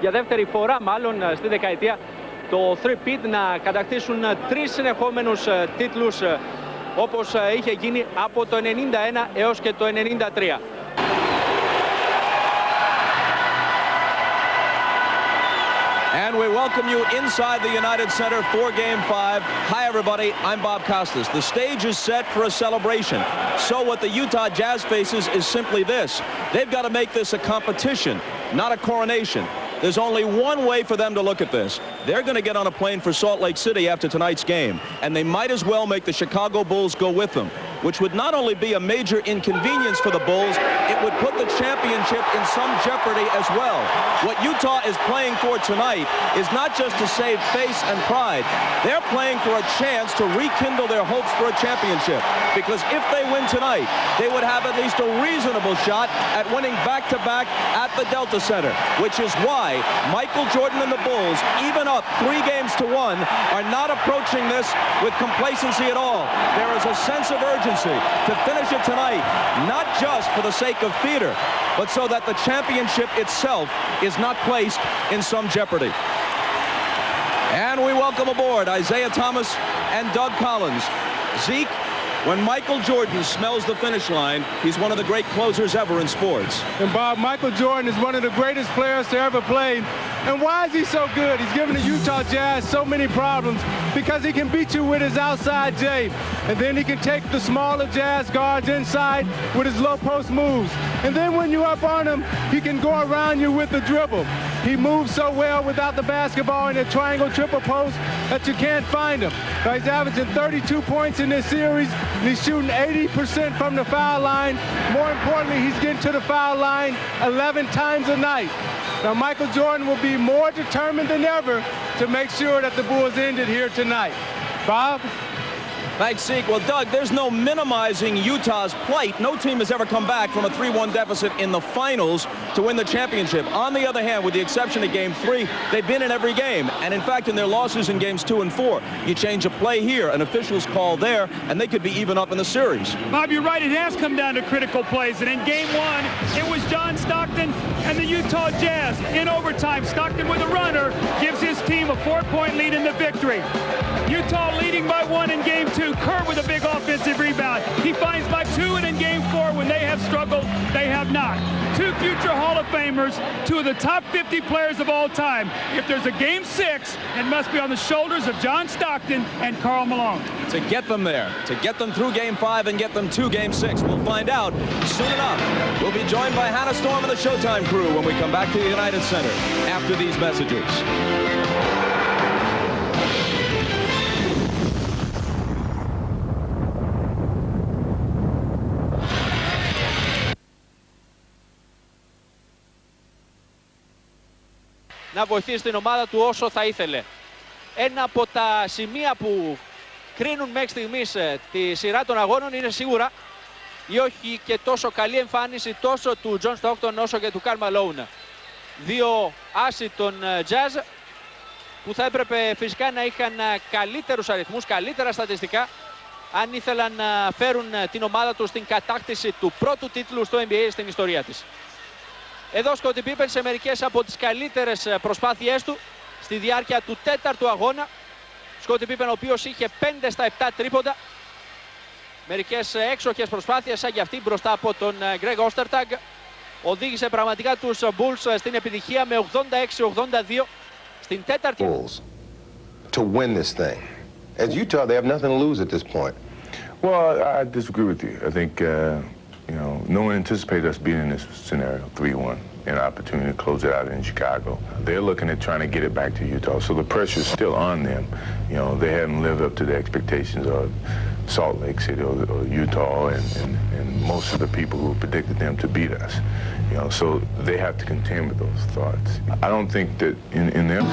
για δεύτερη φορά μάλλον στη δεκαετία το 3-peat να κατακτήσουν 3 συνεχόμενους τίτλους όπως είχε γίνει από το 91 έως και το 93. And we welcome you inside the United Center for Game 5. Hi, everybody. I'm Bob Costas. The stage is set for a celebration. So what the Utah Jazz faces is simply this. They've got to make this a competition, not a coronation. There's only one way for them to look at this. They're going to get on a plane for Salt Lake City after tonight's game, and they might as well make the Chicago Bulls go with them, which would not only be a major inconvenience for the Bulls, it would put the championship in some jeopardy as well. What Utah is playing for tonight is not just to save face and pride. They're playing for a chance to rekindle their hopes for a championship, because if they win tonight, they would have at least a reasonable shot at winning back-to-back at the Delta Center, which is why Michael Jordan and the Bulls, even up 3-1, are not approaching this with complacency at all. There is a sense of urgency to finish it tonight, not just for the sake of theater, but so that the championship itself is not placed in some jeopardy. And we welcome aboard Isaiah Thomas and Doug Collins. Zeke, when Michael Jordan smells the finish line, he's one of the great closers ever in sports. And Bob, Michael Jordan is one of the greatest players to ever play. And why is he so good? He's given the Utah Jazz so many problems because he can beat you with his outside J. And then he can take the smaller Jazz guards inside with his low post moves. And then when you're up on him, he can go around you with the dribble. He moves so well without the basketball in a triangle triple post that you can't find him. So he's averaging 32 points in this series, and he's shooting 80% from the foul line. More importantly, he's getting to the foul line 11 times a night. Now, Michael Jordan will be more determined than ever to make sure that the Bulls end it here tonight. Bob? Thanks, Zeke. Well, Doug, there's no minimizing Utah's plight. No team has ever come back from a 3-1 deficit in the finals to win the championship. On the other hand, with the exception of Game 3, they've been in every game. And, in fact, in their losses in Games 2 and 4, you change a play here, an official's call there, and they could be even up in the series. Bob, you're right. It has come down to critical plays. And in Game 1, it was John Stockton and the Utah Jazz. In overtime, Stockton with a runner gives his team a 4-point lead in the victory. Utah leading by 1 in Game 2. Kerr with a big offensive rebound. He finds by 2, and in Game 4, when they have struggled, they have not. 2 future Hall of Famers, 2 of the top 50 players of all time. If there's a Game 6, it must be on the shoulders of John Stockton and Karl Malone. To get them there, to get them through Game 5 and get them to Game 6. We'll find out soon enough. We'll be joined by Hannah Storm and the Showtime crew when we come back to the United Center after these messages. Να βοηθήσει την ομάδα του όσο θα ήθελε. Ένα από τα σημεία που κρίνουν μέχρι στιγμής τη σειρά των αγώνων είναι σίγουρα η όχι και τόσο καλή εμφάνιση τόσο του Τζον Στόκτον όσο και του Καρλ Μαλόουν. 2 άσοι των Jazz που θα έπρεπε φυσικά να είχαν καλύτερους αριθμούς, καλύτερα στατιστικά αν ήθελαν να φέρουν την ομάδα τους στην κατάκτηση του πρώτου τίτλου στο NBA στην ιστορία της. Εδώ Σκότι Πίπεν σε μερικές από τις καλύτερες προσπάθειές του στη διάρκεια του 4ου αγώνα. Σκότι Πίπεν ο οποίος είχε 5 στα 7 τρίποντα. Μερικές έξοχες προσπάθειες σαν και αυτή μπροστά από τον Γκρέγκ Όστερταγκ. Οδήγησε πραγματικά τους Bulls στην επιτυχία με 86-82 στην 4η. Bulls to win this thing. As Utah, they have nothing to lose at this point. Well, I disagree with you. I think, you know, no one anticipated us being in this scenario, 3-1, an opportunity to close it out in Chicago. They're looking at trying to get it back to Utah, so the pressure's still on them. You know, they haven't lived up to the expectations of Salt Lake City or Utah and most of the people who predicted them to beat us. You know, so they have to contend with those thoughts. I don't think that in them...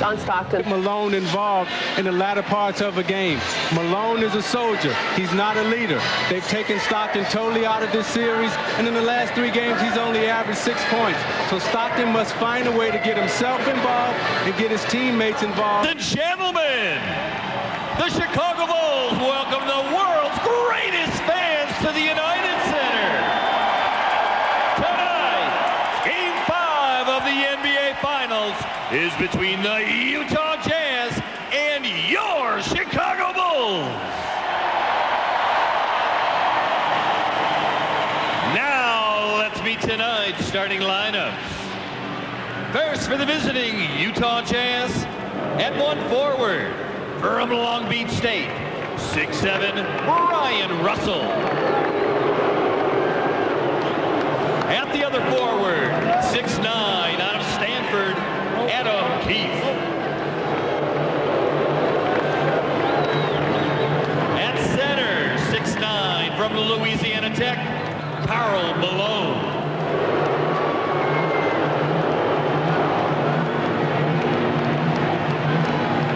John Stockton. Malone involved in the latter parts of a game. Malone is a soldier. He's not a leader. They've taken Stockton totally out of this series, and in the last 3 games, he's only averaged 6 points. So Stockton must find a way to get himself involved and get his teammates involved. The gentlemen, The Chicago Bulls welcome the world's greatest fans to the United Center. Tonight, Game 5 of the NBA Finals is between the Utah Jazz and your Chicago Bulls. Now, let's meet tonight's starting lineups. First for the visiting Utah Jazz, at one forward, from Long Beach State, 6'7", Ryan Russell. At the other forward, 6'9", out of Stanford, Adam Keefe. At center, 6'9", from Louisiana Tech, Karl Malone.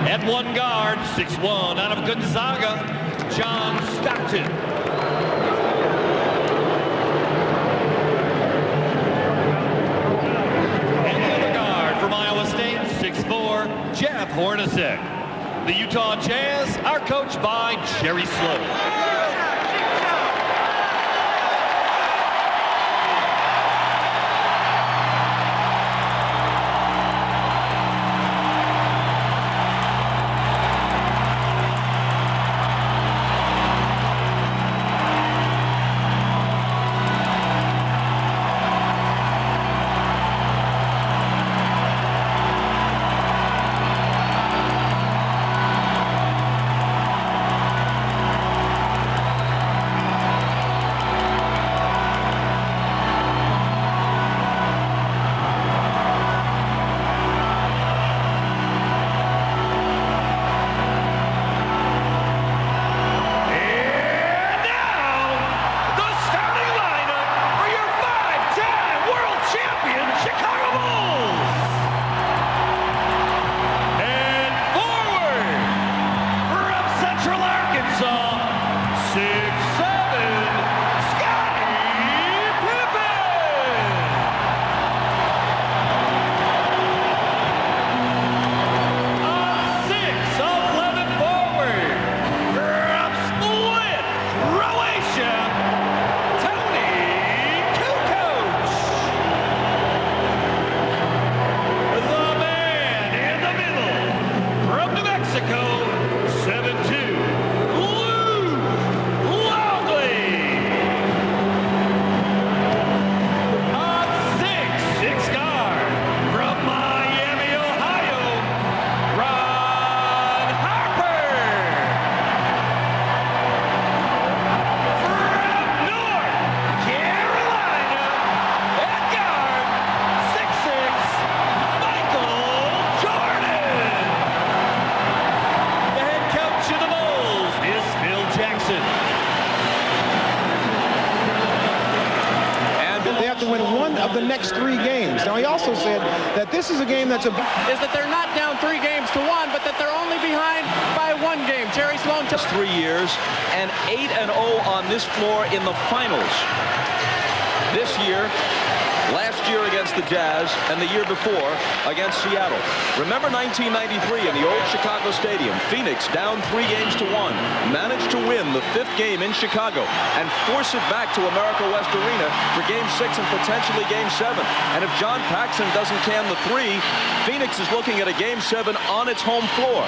At one guard, 6'1", out of Gonzaga, John Stockton. And the other guard from Iowa State, 6'4", Jeff Hornacek. The Utah Jazz are coached by Jerry Sloan. The next 3 games. Now, he also said that this is a game that's is that they're not down 3 games to 1, but that they're only behind by 1 game. Jerry Sloan just 3 years and 8-0 on this floor in the finals. This year, last year against the Jazz, and the year before against Seattle. Remember 1993 in the old Chicago Stadium. Phoenix down 3 games to 1, managed to win the 5th game in Chicago and force it back to America West Arena for Game 6 and potentially Game 7. And if John Paxson doesn't can the 3, Phoenix is looking at a Game 7 on its home floor.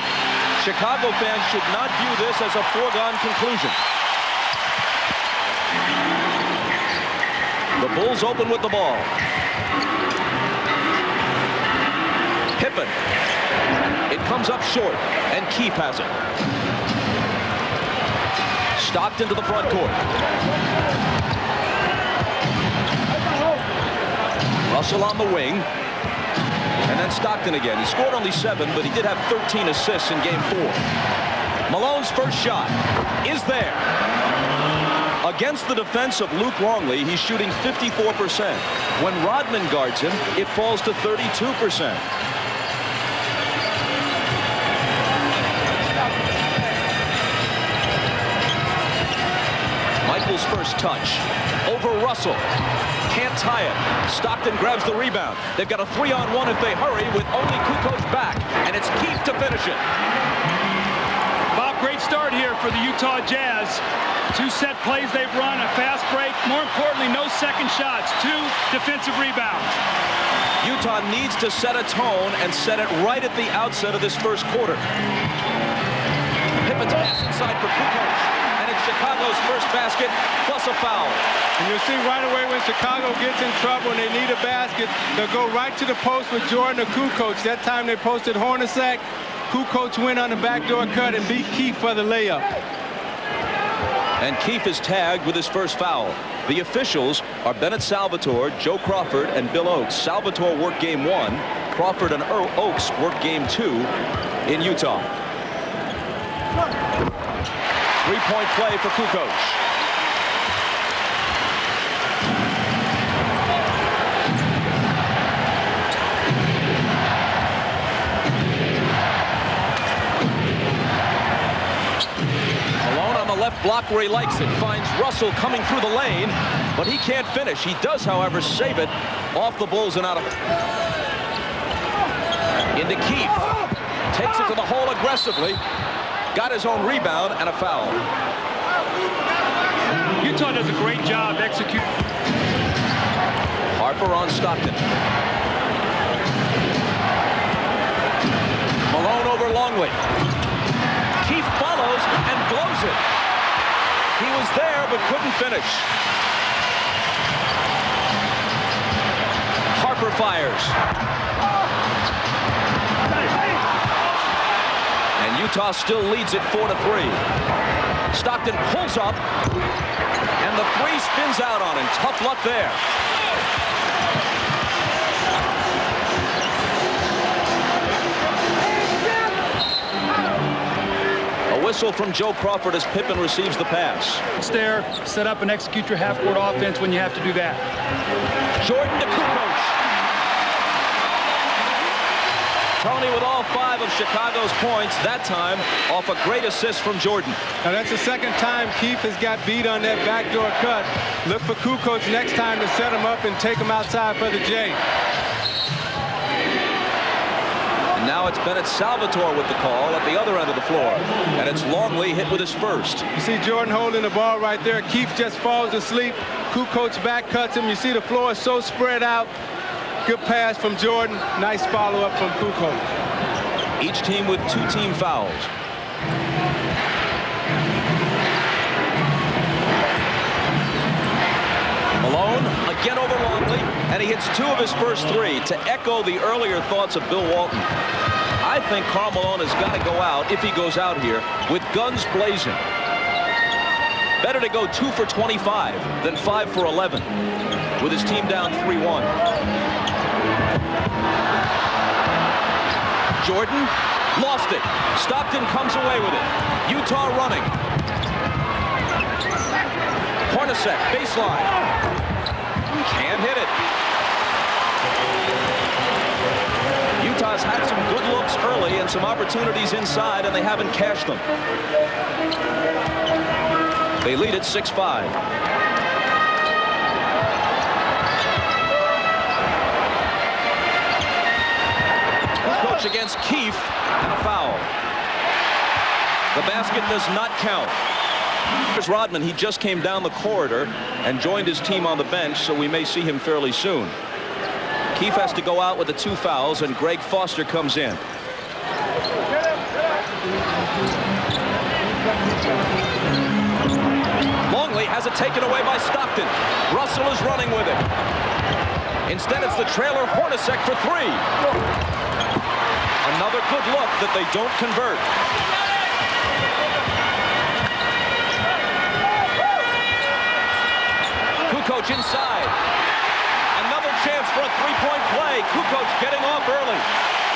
Chicago fans should not view this as a foregone conclusion. The Bulls open with the ball. Pippen. It comes up short, and Keefe has it. Stockton to the front court. Russell on the wing. And then Stockton again. He scored only 7, but he did have 13 assists in Game 4. Malone's first shot is there. Against the defense of Luke Longley, he's shooting 54%. When Rodman guards him, it falls to 32%. Michael's first touch. Over Russell. Can't tie it. Stockton grabs the rebound. They've got a 3-on-1 if they hurry with only Kukoc back. And it's Keefe to finish it. great start here for the Utah Jazz. 2 set plays they've run, a fast break. More importantly, no second shots. 2 defensive rebounds. Utah needs to set a tone and set it right at the outset of this first quarter. Pippen's pass inside for Kukoc. And it's Chicago's first basket plus a foul. And you'll see right away when Chicago gets in trouble and they need a basket, they'll go right to the post with Jordan or Kukoc. That time they posted Hornacek. Kukoc went on the backdoor cut and beat Keith for the layup. And Keith is tagged with his first foul. The officials are Bennett Salvatore, Joe Crawford, and Bill Oakes. Salvatore worked game 1. Crawford and Oakes worked game 2 in Utah. 3-point play for Kukoc. Malone on the left block where he likes it. Finds Russell coming through the lane, but he can't finish. He does, however, save it off the Bulls and out of it. Into Keith. Takes it to the hole aggressively. Got his own rebound and a foul. Utah does a great job executing. Harper on Stockton. Malone over Longley. Keith follows and blows it. He was there but couldn't finish. Harper fires. And Utah still leads it 4-3. Stockton pulls up, and the 3 spins out on him. Tough luck there. A whistle from Joe Crawford as Pippen receives the pass. It's there, set up and execute your half-court offense when you have to do that. Jordan to Kukoc. Tony with all 5 of Chicago's points, that time off a great assist from Jordan. Now that's the second time Keith has got beat on that backdoor cut. Look for Kukoc next time to set him up and take him outside for the J. And now it's Bennett Salvatore with the call at the other end of the floor. And it's Longley hit with his first. You see Jordan holding the ball right there. Keith just falls asleep. Kukoc back cuts him. You see the floor is so spread out. Good pass from Jordan. Nice follow-up from Kukoc. Each team with 2 team fouls. Malone again over Longley, and he hits 2 of his first 3 to echo the earlier thoughts of Bill Walton. I think Karl Malone has got to go out, if he goes out here, with guns blazing. Better to go 2 for 25 than 5 for 11 with his team down 3-1. Jordan lost it. Stockton comes away with it. Utah running. Hornacek, baseline. Can't hit it. Utah's had some good looks early and some opportunities inside, and they haven't cashed them. They lead at 6-5. Coach against Keith, and a foul. The basket does not count. Here's Rodman. He just came down the corridor and joined his team on the bench, so we may see him fairly soon. Keith has to go out with the 2 fouls, and Greg Foster comes in. Longley has it taken away by Stockton. Russell is running with it. Instead, it's the trailer Hornacek for 3. Another good look that they don't convert. Kukoc inside. Another chance for a 3-point play. Kukoc getting off early.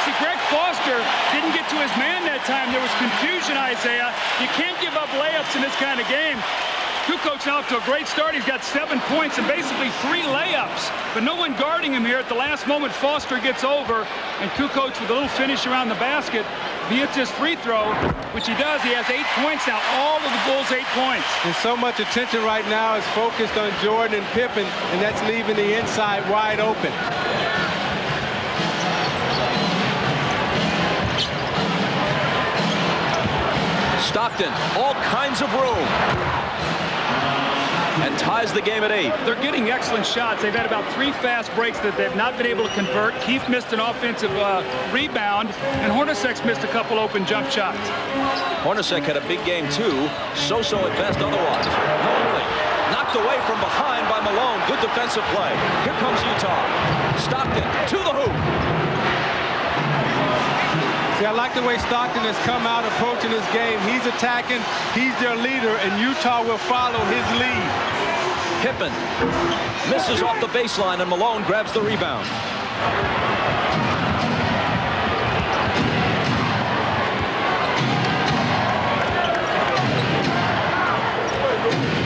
See, Greg Foster didn't get to his man that time. There was confusion, Isaiah. You can't give up layups in this kind of game. Kukoc now off to a great start. He's got 7 points and basically 3 layups. But no one guarding him here. At the last moment, Foster gets over, and Kukoc with a little finish around the basket. He hits his free throw, which he does. He has 8 points now. All of the Bulls 8 points. And so much attention right now is focused on Jordan and Pippen, and that's leaving the inside wide open. Stockton, all kinds of room. And ties the game at 8. They're getting excellent shots. They've had about 3 fast breaks that they've not been able to convert. Keith missed an offensive rebound, and Hornacek's missed a couple open jump shots. Hornacek had a big game, too. So-so at best otherwise. Longley knocked away from behind by Malone. Good defensive play. Here comes Utah. Stockton to the hoop. See, I like the way Stockton has come out approaching this game. He's attacking. He's their leader, and Utah will follow his lead. Pippen misses off the baseline, and Malone grabs the rebound.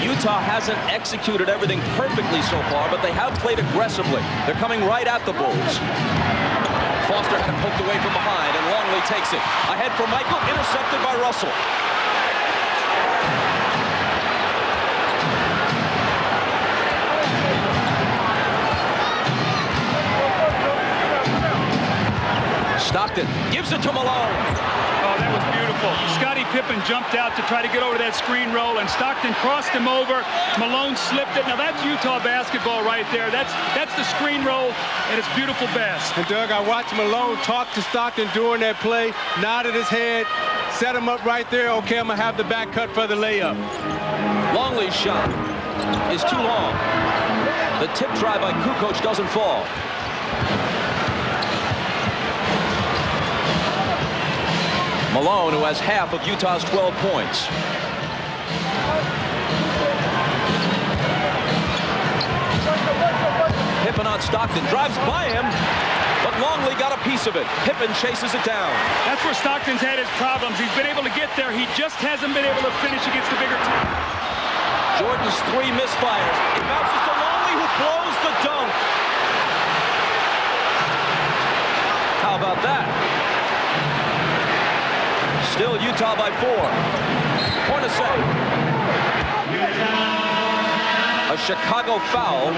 Utah hasn't executed everything perfectly so far, but they have played aggressively. They're coming right at the Bulls. Foster had it poked away from behind, and Longley takes it. Ahead for Michael, intercepted by Russell. Stockton gives it to Malone. Oh, that was beautiful. Scottie Pippen jumped out to try to get over that screen roll, and Stockton crossed him over. Malone slipped it. Now that's Utah basketball right there. That's the screen roll, and it's beautiful best. And Doug, I watched Malone talk to Stockton during that play, nodded his head, set him up right there. Okay, I'm gonna have the back cut for the layup. Longley's shot is too long. The tip try by Kukoc doesn't fall. Malone, who has half of Utah's 12 points. Pippen on Stockton, drives by him, but Longley got a piece of it. Pippen chases it down. That's where Stockton's had his problems. He's been able to get there. He just hasn't been able to finish against the bigger team. Jordan's 3 misfires. It bounces to Longley, who blows the dunk. How about that? Still Utah by 4. Hornacek. A Chicago foul.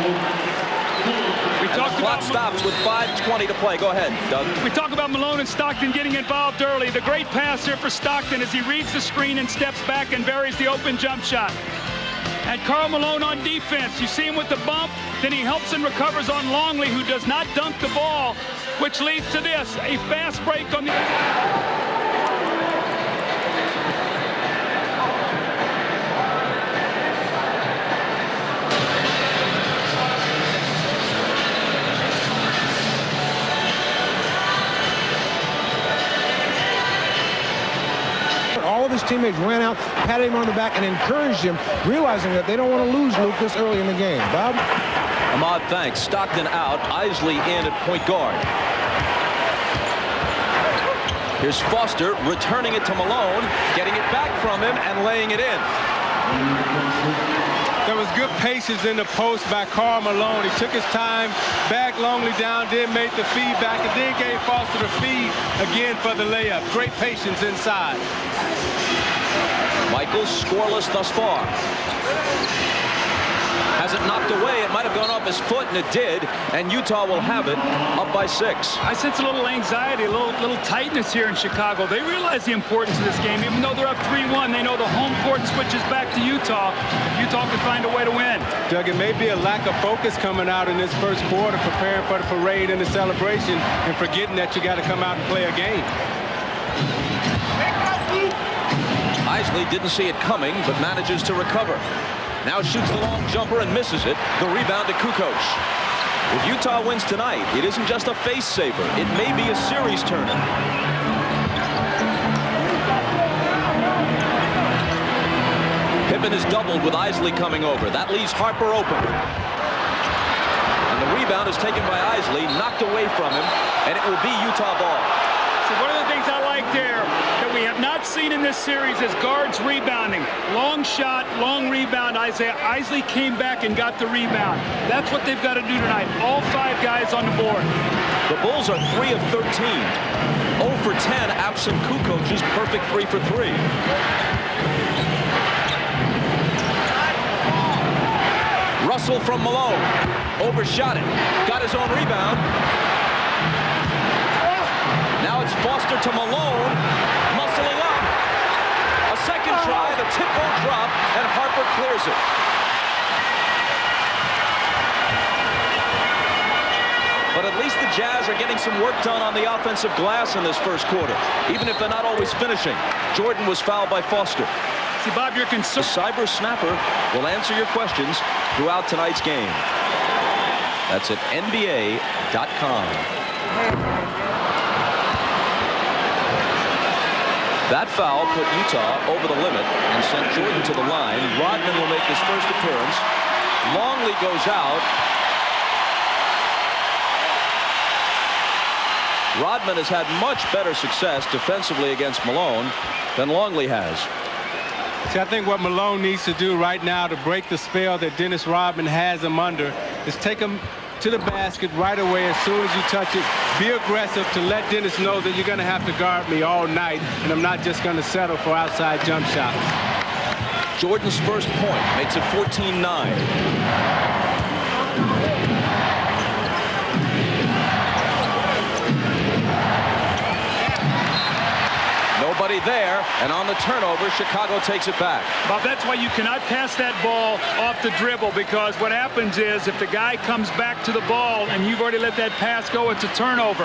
We talked clock stops with 5:20 to play. Go ahead, Doug. We talk about Malone and Stockton getting involved early. The great pass here for Stockton as he reads the screen and steps back and buries the open jump shot. And Karl Malone on defense. You see him with the bump, then he helps and recovers on Longley, who does not dunk the ball, which leads to this, a fast break on the... All of his teammates ran out, patted him on the back, and encouraged him, realizing that they don't want to lose Luke this early in the game. Bob? Ahmad, thanks. Stockton out. Isley in at point guard. Here's Foster returning it to Malone, getting it back from him and laying it in. There was good patience in the post by Karl Malone. He took his time, backed Longley down, then made the feed back, and then gave Foster the feed again for the layup. Great patience inside. Michaels scoreless thus far. Has it knocked away. It might have gone off his foot, and it did. And Utah will have it up by 6. I sense a little anxiety, a little tightness here in Chicago. They realize the importance of this game. Even though they're up 3-1, they know the home court switches back to Utah. Utah can find a way to win. Doug, it may be a lack of focus coming out in this first quarter, preparing for the parade and the celebration, and forgetting that you got to come out and play a game. Isley didn't see it coming, but manages to recover. Now shoots the long jumper and misses it. The rebound to Kukoc. If Utah wins tonight, it isn't just a face saver. It may be a series turner. Pippen is doubled with Isley coming over. That leaves Harper open. And the rebound is taken by Isley, knocked away from him, and it will be Utah ball. So one of the things I like there that we have not seen in this series is guards rebounding. Long shot, long rebound. Isley came back and got the rebound. That's what they've got to do tonight. All 5 guys on the board. The Bulls are 3 of 13. 0 for 10 absent Kukoc's perfect 3 for 3. Russell from Malone. Overshot it. Got his own rebound. Now it's Foster to Malone. Muscling up. A second tip ball drop, and Harper clears it. But at least the Jazz are getting some work done on the offensive glass in this first quarter, even if they're not always finishing. Jordan was fouled by Foster. See, Bob, you're concerned. The Cyber Snapper will answer your questions throughout tonight's game. That's at NBA.com. That foul put Utah over the limit and sent Jordan to the line. Rodman will make his first appearance. Longley goes out. Rodman has had much better success defensively against Malone than Longley has. See, I think what Malone needs to do right now to break the spell that Dennis Rodman has him under is take him to the basket right away as soon as you touch it. Be aggressive to let Dennis know that you're going to have to guard me all night, and I'm not just going to settle for outside jump shots. Jordan's first point makes it 14-9. Nobody there, and on the turnover, Chicago takes it back. Bob, that's why you cannot pass that ball off the dribble, because what happens is if the guy comes back to the ball and you've already let that pass go, it's a turnover.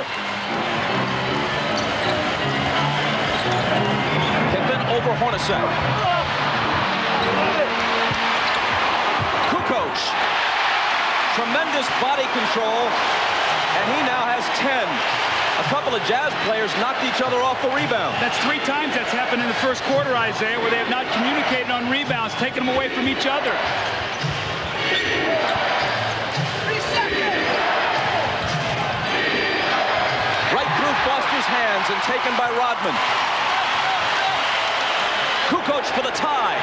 Pippen over Hornacek. Kukoc. Tremendous body control, and he now has 10. A couple of Jazz players knocked each other off the rebound. That's 3 times that's happened in the first quarter, Isaiah, where they have not communicated on rebounds, taking them away from each other. Right through Foster's hands and taken by Rodman. Kukoc for the tie.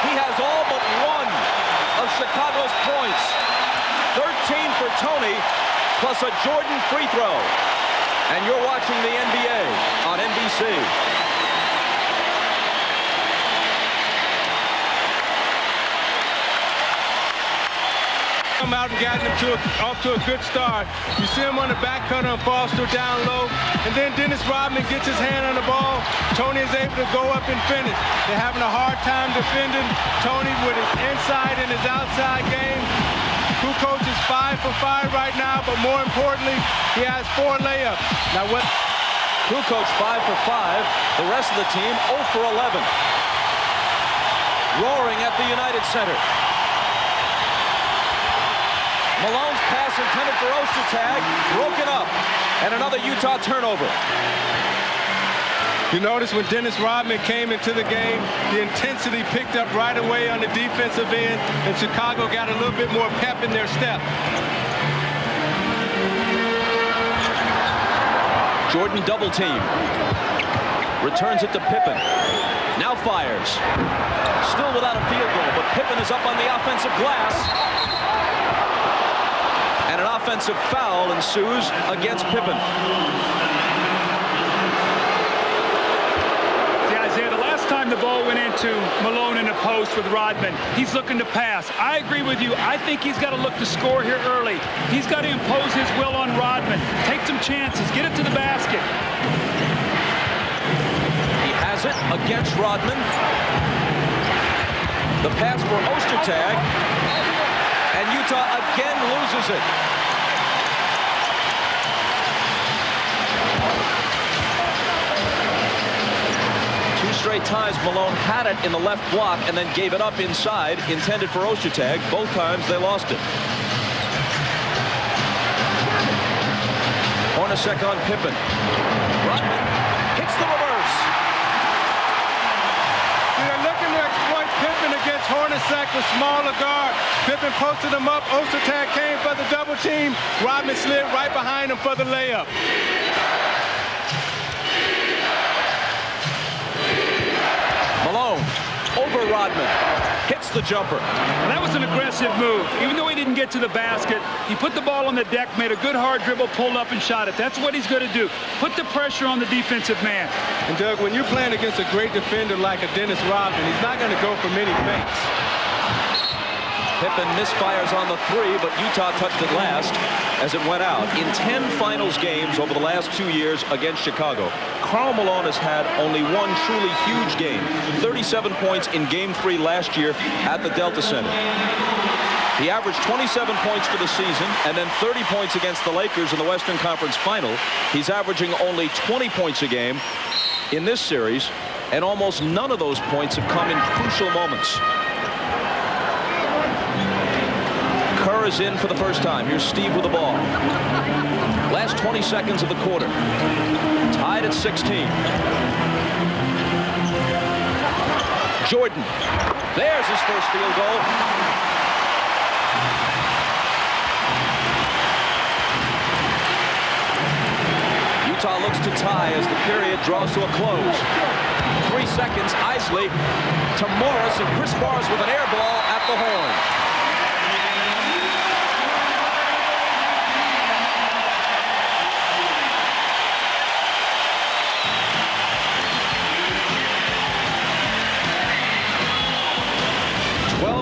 He has all but one of Chicago's points. 13 for Tony, plus a Jordan free throw. And you're watching the NBA on NBC. Come out and gotten him off to a good start. You see him on the back cutter on Foster down low, and then Dennis Rodman gets his hand on the ball. Tony is able to go up and finish. They're having a hard time defending Tony with his inside and his outside game. Kukoc is 5 for 5 right now, but more importantly, he has 4 layups. Now what? Kukoc 5 for 5. The rest of the team 0 for 11. Roaring at the United Center. Malone's pass intended for Ostertag, broken up, and another Utah turnover. You notice when Dennis Rodman came into the game, the intensity picked up right away on the defensive end, and Chicago got a little bit more pep in their step. Jordan double team. Returns it to Pippen. Now fires. Still without a field goal, but Pippen is up on the offensive glass. And an offensive foul ensues against Pippen. The ball went into Malone in the post with Rodman. He's looking to pass. I agree with you. I think he's got to look to score here early. He's got to impose his will on Rodman. Take some chances. Get it to the basket. He has it against Rodman. The pass for Ostertag. And Utah again loses it. Straight times Malone had it in the left block and then gave it up inside, intended for Ostertag. Both times they lost it. Hornacek on Pippen. Rodman hits the reverse. They're looking to exploit Pippen against Hornacek, the smaller guard. Pippen posted him up. Ostertag came for the double team. Rodman slid right behind him for the layup. Malone over Rodman, hits the jumper. Well, that was an aggressive move. Even though he didn't get to the basket, he put the ball on the deck, made a good hard dribble, pulled up and shot it. That's what he's going to do. Put the pressure on the defensive man. And Doug, when you're playing against a great defender like a Dennis Rodman, he's not going to go for many fakes. Pippen misfires on the 3, but Utah touched it last as it went out. In 10 finals games over the last 2 years against Chicago, Karl Malone has had only one truly huge game. 37 points in Game 3 last year at the Delta Center. He averaged 27 points for the season and then 30 points against the Lakers in the Western Conference Final. He's averaging only 20 points a game in this series, and almost none of those points have come in crucial moments. Kerr is in for the first time. Here's Steve with the ball. Last 20 seconds of the quarter. Tied at 16. Jordan. There's his first field goal. Utah looks to tie as the period draws to a close. 3 seconds. Isley to Morris, and Chris Morris with an air ball at the horn.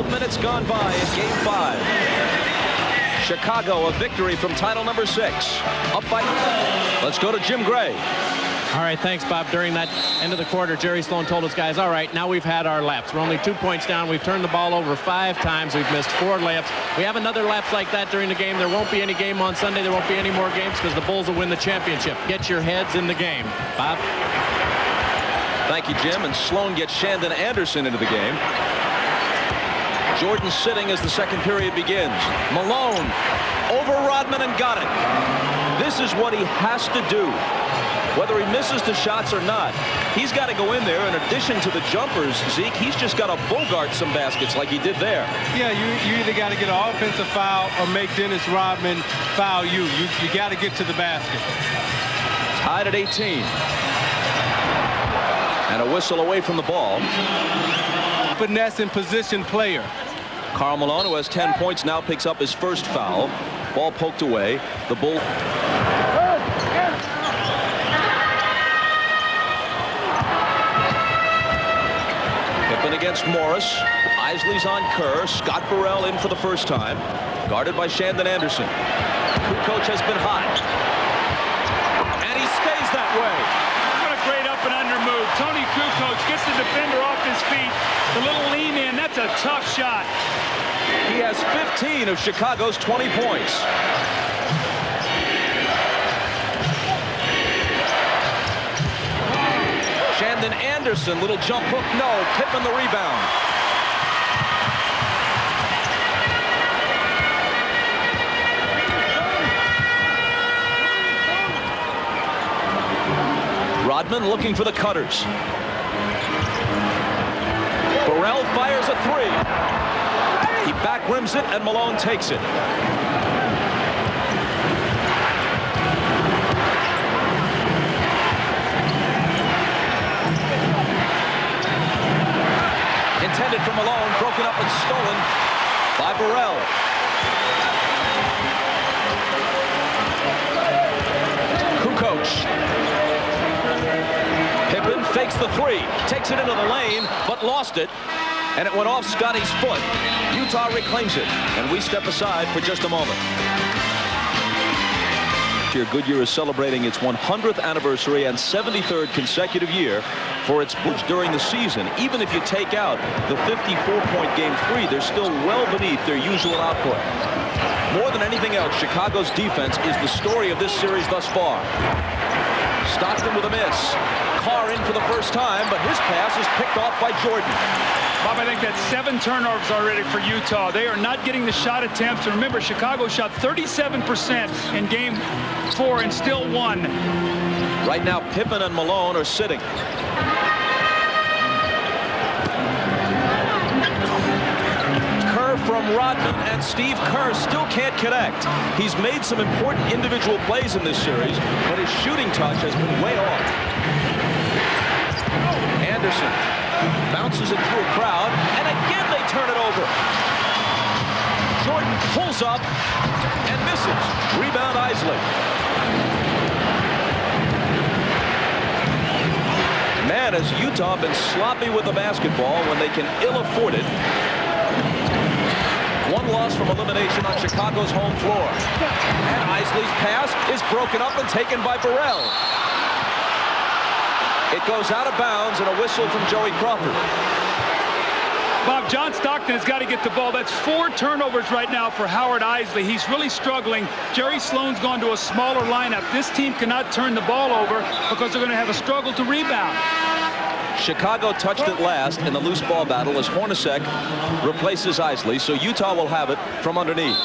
Minutes gone by in Game 5. Chicago, a victory from title number 6. Up by... Let's go to Jim Gray. All right, thanks, Bob. During that end of the quarter, Jerry Sloan told us, guys, all right, now we've had our laps. We're only 2 points down. We've turned the ball over 5 times. We've missed 4 layups. We have another laps like that during the game. There won't be any game on Sunday. There won't be any more games because the Bulls will win the championship. Get your heads in the game. Bob? Thank you, Jim. And Sloan gets Shandon Anderson into the game. Jordan sitting as the second period begins. Malone over Rodman and got it. This is what he has to do. Whether he misses the shots or not, he's got to go in there. In addition to the jumpers, Zeke, he's just got to bogart some baskets like he did there. Yeah, you either got to get an offensive foul or make Dennis Rodman foul you. You got to get to the basket. Tied at 18. And a whistle away from the ball. Finesse and position player. Karl Malone, who has 10 points, now picks up his first foul. Ball poked away. The Bull. Pippen against Morris. Isley's on Kerr. Scott Burrell in for the first time. Guarded by Shandon Anderson. Kukoc has been hot. And he stays that way. What a great up and under move. Tony Kukoc gets the defender off his feet. The little lean in, that's a tough shot. He has 15 of Chicago's 20 points. Shandon Anderson, little jump hook, no. Pippen the rebound. Rodman looking for the cutters. Burrell fires a 3. He back rims it, and Malone takes it. Intended for Malone, broken up and stolen by Burrell. Kukoc. Pippen fakes the 3, takes it into the lane, but lost it. And it went off Scotty's foot. Utah reclaims it, and we step aside for just a moment. Here, Goodyear is celebrating its 100th anniversary and 73rd consecutive year for its boots during the season. Even if you take out the 54-point Game 3, they're still well beneath their usual output. More than anything else, Chicago's defense is the story of this series thus far. Stockton with a miss. Carr in for the first time, but his pass is picked off by Jordan. Bob, I think that's 7 turnovers already for Utah. They are not getting the shot attempts. And remember, Chicago shot 37% in Game 4 and still won. Right now, Pippen and Malone are sitting. Kerr from Rodman, and Steve Kerr still can't connect. He's made some important individual plays in this series, but his shooting touch has been way off. Anderson bounces it through a crowd, and again they turn it over. Jordan pulls up and misses. Rebound Isley. Man, has Utah been sloppy with the basketball when they can ill afford it. One loss from elimination on Chicago's home floor. And Isley's pass is broken up and taken by Burrell. It goes out of bounds and a whistle from Joey Crawford. Bob, John Stockton has got to get the ball. That's 4 turnovers right now for Howard Isley. He's really struggling. Jerry Sloan's gone to a smaller lineup. This team cannot turn the ball over because they're going to have a struggle to rebound. Chicago touched it last in the loose ball battle as Hornacek replaces Isley, so Utah will have it from underneath.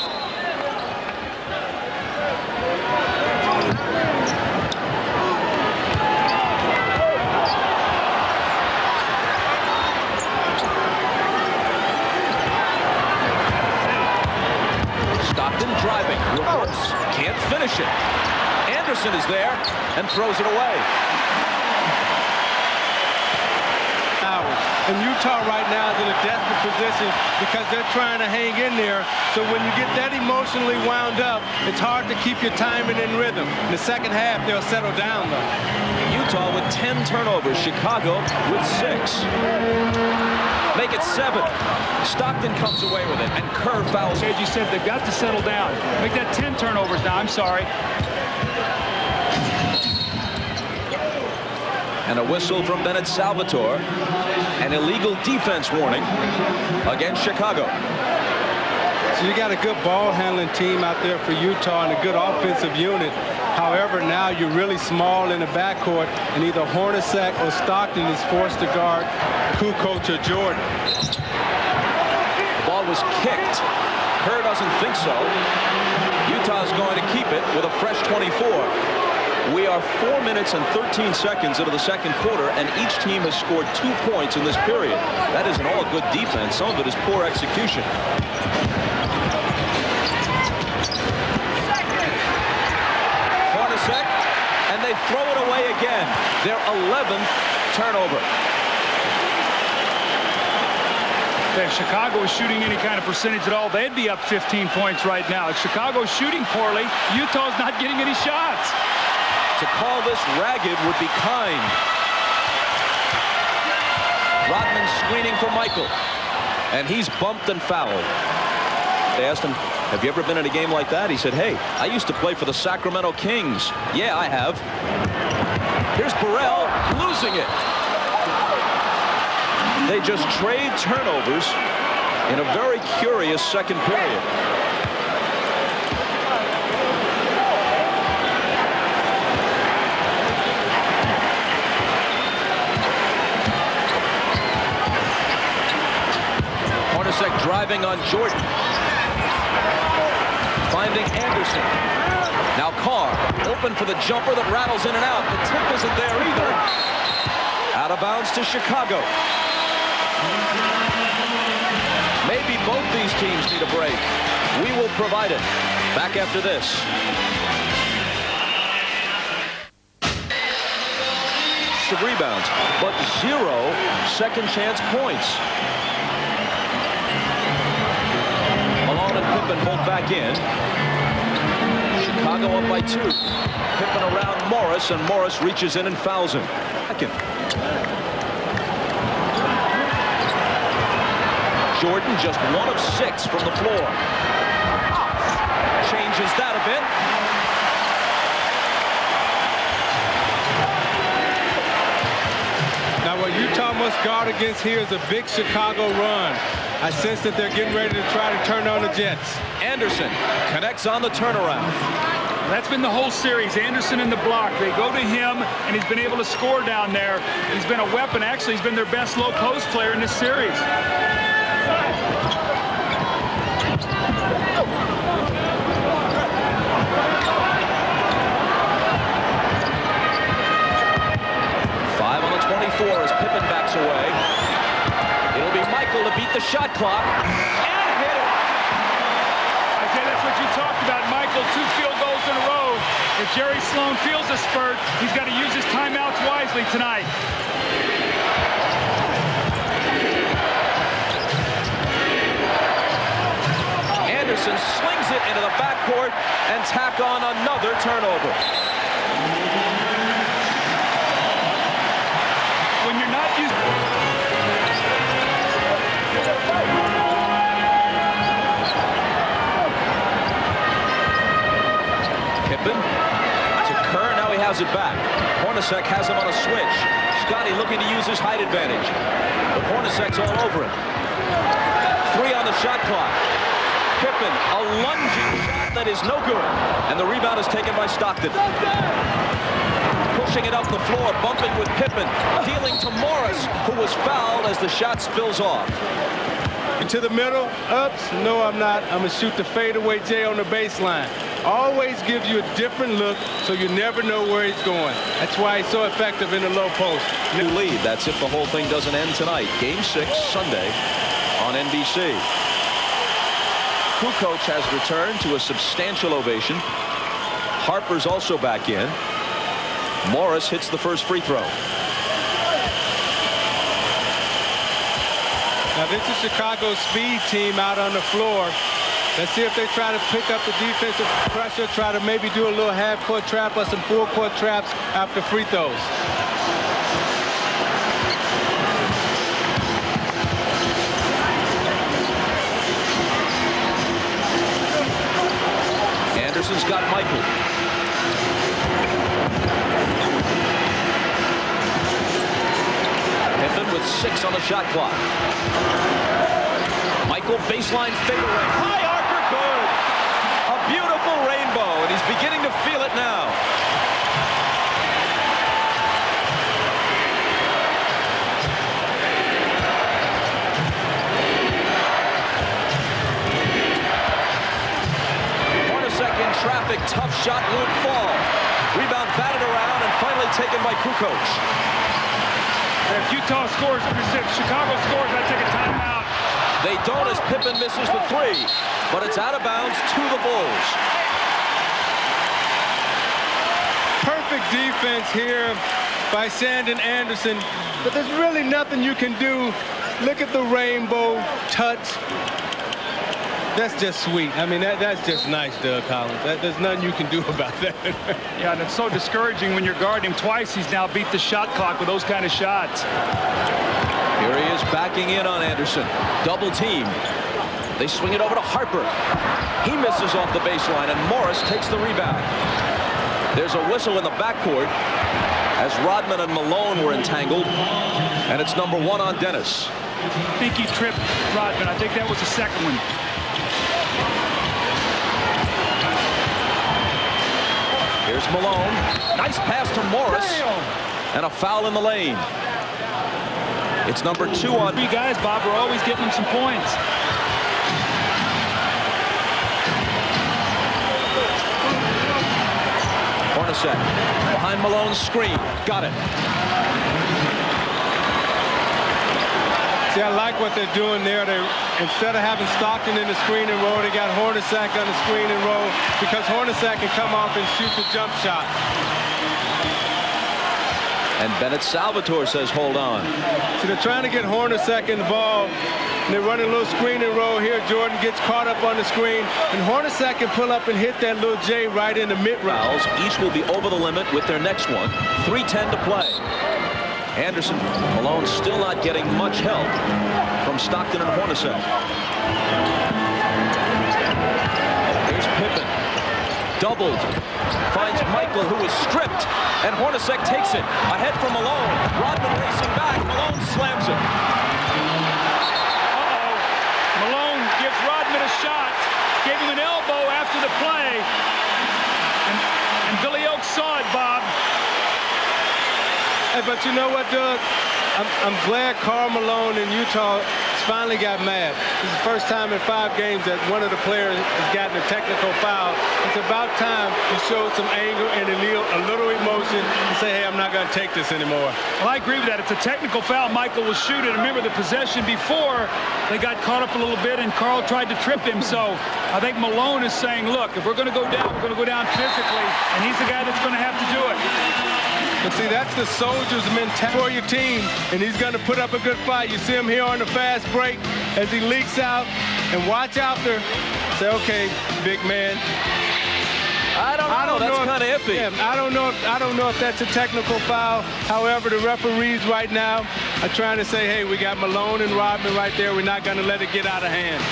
Stockton driving, reverse, can't finish it. Anderson is there and throws it away. And Utah right now is in a desperate position because they're trying to hang in there. So when you get that emotionally wound up, it's hard to keep your timing in rhythm. In the second half, they'll settle down, though. Utah with 10 turnovers. Chicago with 6. Make it 7. Stockton comes away with it, and Kerr fouls. As you said, they've got to settle down. Make that 10 turnovers now. I'm sorry. And a whistle from Bennett Salvatore. An illegal defense warning against Chicago. So you got a good ball handling team out there for Utah and a good offensive unit. However, now you're really small in the backcourt, and either Hornacek or Stockton is forced to guard Kukoc or Jordan. The ball was kicked. Kerr doesn't think so. Utah's going to keep it with a fresh 24. We are 4 minutes and 13 seconds into the second quarter, and each team has scored 2 points in this period. That isn't all good defense. Some of it is poor execution. Hornacek, and they throw it away again. Their 11th turnover. If Chicago is shooting any kind of percentage at all, they'd be up 15 points right now. If Chicago's shooting poorly, Utah's not getting any shots. To call this ragged would be kind. Rodman screening for Michael. And he's bumped and fouled. They asked him, have you ever been in a game like that? He said, hey, I used to play for the Sacramento Kings. Yeah, I have. Here's Burrell losing it. They just trade turnovers in a very curious second period. Hornacek driving on Jordan. Finding Anderson. Now Carr open for the jumper that rattles in and out. The tip isn't there either. Out of bounds to Chicago. Maybe both these teams need a break. We will provide it. Back after this. Of rebounds, but 0 second chance points. Malone and Pippen both back in. Chicago up by 2. Pippen around Morris, and Morris reaches in and fouls him. Second. Jordan just 1 of 6 from the floor. Changes that a bit. Now what Utah must guard against here is a big Chicago run. I sense that they're getting ready to try to turn on the Jets. Anderson connects on the turnaround. That's been the whole series. Anderson in the block. They go to him, and he's been able to score down there. He's been a weapon. Actually, he's been their best low post player in this series. As Pippen backs away. It'll be Michael to beat the shot clock and hit it. Okay, that's what you talked about, Michael. 2 field goals in a row. If Jerry Sloan feels a spurt, he's got to use his timeouts wisely tonight. Anderson slings it into the backcourt and tack on another turnover. When you're not used... throws it back. Hornacek has him on a switch. Scotty looking to use his height advantage. But Hornacek's all over him. 3 on the shot clock. Pippen, a lunging shot that is no good. And the rebound is taken by Stockton. Pushing it up the floor, bumping with Pippen, dealing to Morris, who was fouled as the shot spills off. Into the middle, ups, no I'm not. I'm gonna shoot the fadeaway J on the baseline. Always gives you a different look, so you never know where he's going. That's why he's so effective in the low post. New lead, that's if the whole thing doesn't end tonight. Game 6, Sunday on NBC. Kukoc has returned to a substantial ovation. Harper's also back in. Morris hits the first free throw. Now this is Chicago's speed team out on the floor. Let's see if they try to pick up the defensive pressure, try to maybe do a little half-court trap or some full-court traps after free throws. Anderson's got Michael. Pippen with 6 on the shot clock. Michael baseline fadeaway. High archer, good. A beautiful rainbow, and he's beginning to feel it now. Hornacek in traffic, tough shot, won't fall. Rebound batted around and finally taken by Kukoc. If Utah scores, if Chicago scores, I take a timeout. They don't as Pippen misses the 3, but it's out of bounds to the Bulls. Perfect defense here by Shandon Anderson, but there's really nothing you can do. Look at the rainbow touch. That's just sweet. I mean, that's just nice, Doug Collins. There's nothing you can do about that. Yeah, and it's so discouraging when you're guarding him twice. He's now beat the shot clock with those kind of shots. Here he is backing in on Anderson. Double team. They swing it over to Harper. He misses off the baseline, and Morris takes the rebound. There's a whistle in the backcourt as Rodman and Malone were entangled, and it's number 1 on Dennis. I think he tripped Rodman. I think that was the second one. Here's Malone. Nice pass to Morris. And a foul in the lane. It's number 2 on. 3 guys, Bob, are always getting them some points. Hornacek behind Malone's screen. Got it. See, I like what they're doing there. Instead of having Stockton in the screen and roll, they got Hornacek on the screen and roll because Hornacek can come off and shoot the jump shot. And Bennett Salvatore says, hold on. So they're trying to get Hornacek involved. And they're running a little screen and roll here. Jordan gets caught up on the screen. And Hornacek can pull up and hit that little J right in the mid-range. Each will be over the limit with their next one. 3:10 to play. Anderson, Malone still not getting much help from Stockton and Hornacek. Here's Pippen. Doubled. Finds Michael, who is stripped. And Hornacek takes it. Ahead from Malone. Rodman racing back. Malone slams it. Malone gives Rodman a shot. Gave him an elbow after the play. And Billy Oaks saw it, Bob. Hey, but you know what, Doug? I'm glad Karl Malone in Utah finally got mad. This is the first time in 5 games that one of the players has gotten a technical foul. It's about time you showed some anger and a little emotion and say, hey, I'm not going to take this anymore. Well, I agree with that. It's a technical foul. Michael was shooting. Remember the possession before, they got caught up a little bit and Karl tried to trip him. So I think Malone is saying, look, if we're going to go down, we're going to go down physically. And he's the guy that's going to have to do it. But see, that's the soldier's mentality for your team, and he's going to put up a good fight. You see him here on the fast break as he leaks out, and watch out there. Say, okay, big man. I don't know. That's kind of iffy. Yeah, I don't know if that's a technical foul. However, the referees right now are trying to say, hey, we got Malone and Rodman right there. We're not going to let it get out of hand.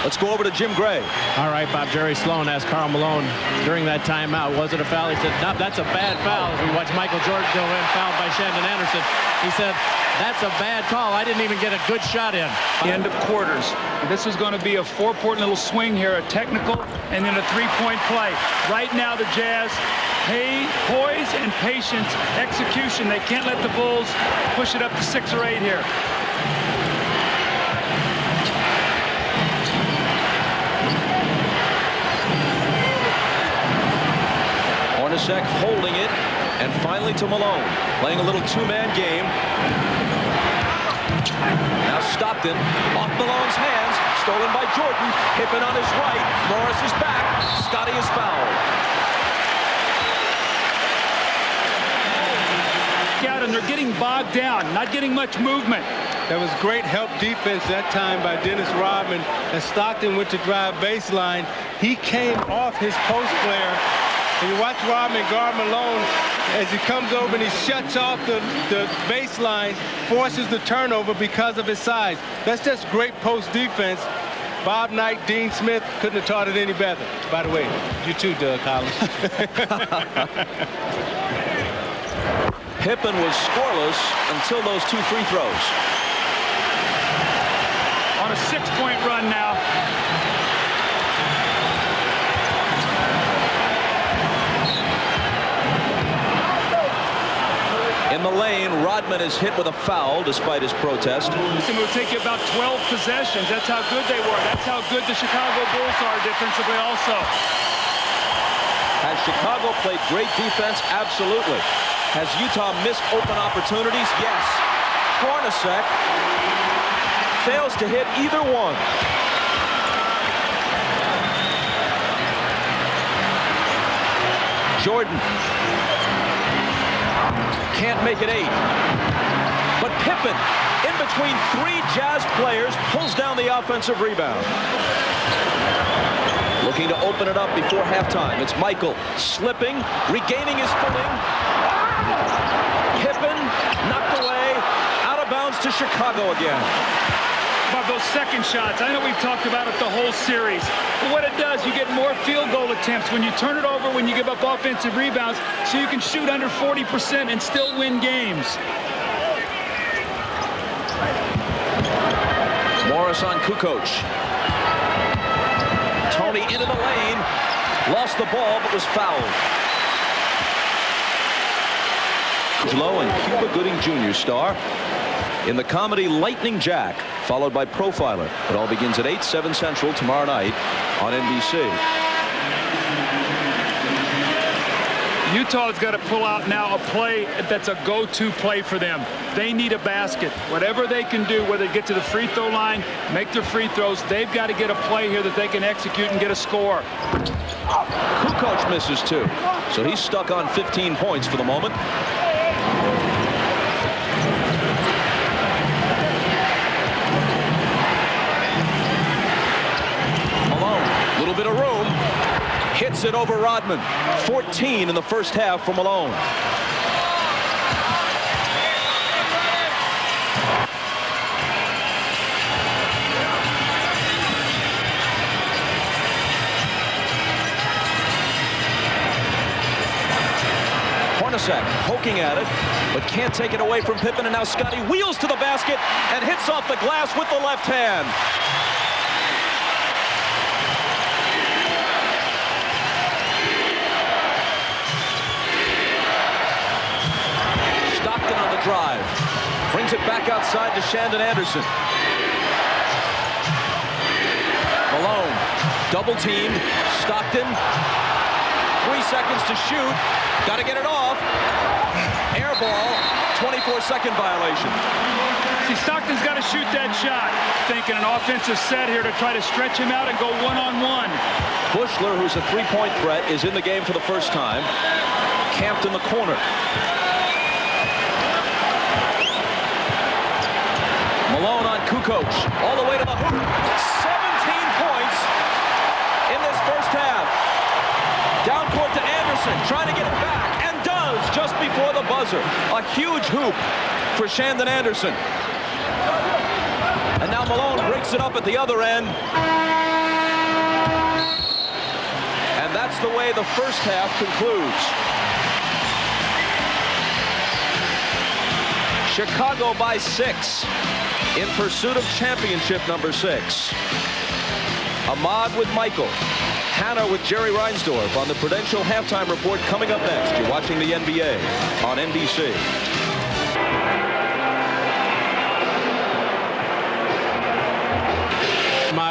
Let's go over to Jim Gray. All right, Bob. Jerry Sloan asked Karl Malone during that timeout, was it a foul? He said, no, that's a bad foul. As we watched Michael Jordan go in, fouled by Shandon Anderson. He said, that's a bad call. I didn't even get a good shot in. End of quarters. This is going to be a four-point little swing here, a technical, and then a three-point play. Right now, the Jazz, poise and patience, execution. They can't let the Bulls push it up to 6 or 8 here. Hornacek holding it, and finally to Malone, playing a little two-man game. Now Stockton off Malone's hands, stolen by Jordan. Pippen on his right. Morris is back. Scotty is fouled. And they're getting bogged down, not getting much movement. That was great help defense that time by Dennis Rodman. As Stockton went to drive baseline, he came off his post player. And you watch Rodman guard Malone as he comes over and he shuts off the baseline, forces the turnover because of his size. That's just great post defense. Bob Knight, Dean Smith couldn't have taught it any better. By the way, you too, Doug Collins. Pippen was scoreless until those 2 free throws. On a 6-point run now. In the lane, Rodman is hit with a foul despite his protest. It will take you about 12 possessions. That's how good they were. That's how good the Chicago Bulls are defensively also. Has Chicago played great defense? Absolutely. Has Utah missed open opportunities? Yes. Hornacek fails to hit either one. Jordan can't make it 8. But Pippen, in between 3 Jazz players, pulls down the offensive rebound. Looking to open it up before halftime. It's Michael slipping, regaining his footing. Pippen knocked away, out of bounds to Chicago again. About those second shots, I know we've talked about it the whole series, but what it does, you get more field goal attempts when you turn it over, when you give up offensive rebounds, so you can shoot under 40% and still win games. Morris on Kukoc. Tony into the lane, lost the ball but was fouled. Lowe and Cuba Gooding Jr. star in the comedy Lightning Jack, followed by Profiler. It all begins at 8, 7 Central tomorrow night on NBC. Utah's got to pull out now a play that's a go-to play for them. They need a basket. Whatever they can do, whether they get to the free throw line, make their free throws, they've got to get a play here that they can execute and get a score. Kukoc misses 2, so he's stuck on 15 points for the moment. Little bit of room, hits it over Rodman. 14 in the first half for Malone. Hornacek poking at it, but can't take it away from Pippen, and now Scotty wheels to the basket and hits off the glass with the left hand. Drive, brings it back outside to Shandon Anderson. Malone, double teamed, Stockton, 3 seconds to shoot, got to get it off, air ball, 24-second violation. See, Stockton's got to shoot that shot, thinking an offensive set here to try to stretch him out and go one-on-one. Bushler, who's a 3-point threat, is in the game for the first time, camped in the corner. Malone on Kukoc, all the way to the hoop. 17 points in this first half. Down court to Anderson, trying to get it back, and does just before the buzzer. A huge hoop for Shandon Anderson. And now Malone breaks it up at the other end. And that's the way the first half concludes. Chicago by 6 in pursuit of championship number 6. Ahmad with Michael. Hannah with Jerry Reinsdorf on the Prudential Halftime Report coming up next. You're watching the NBA on NBC.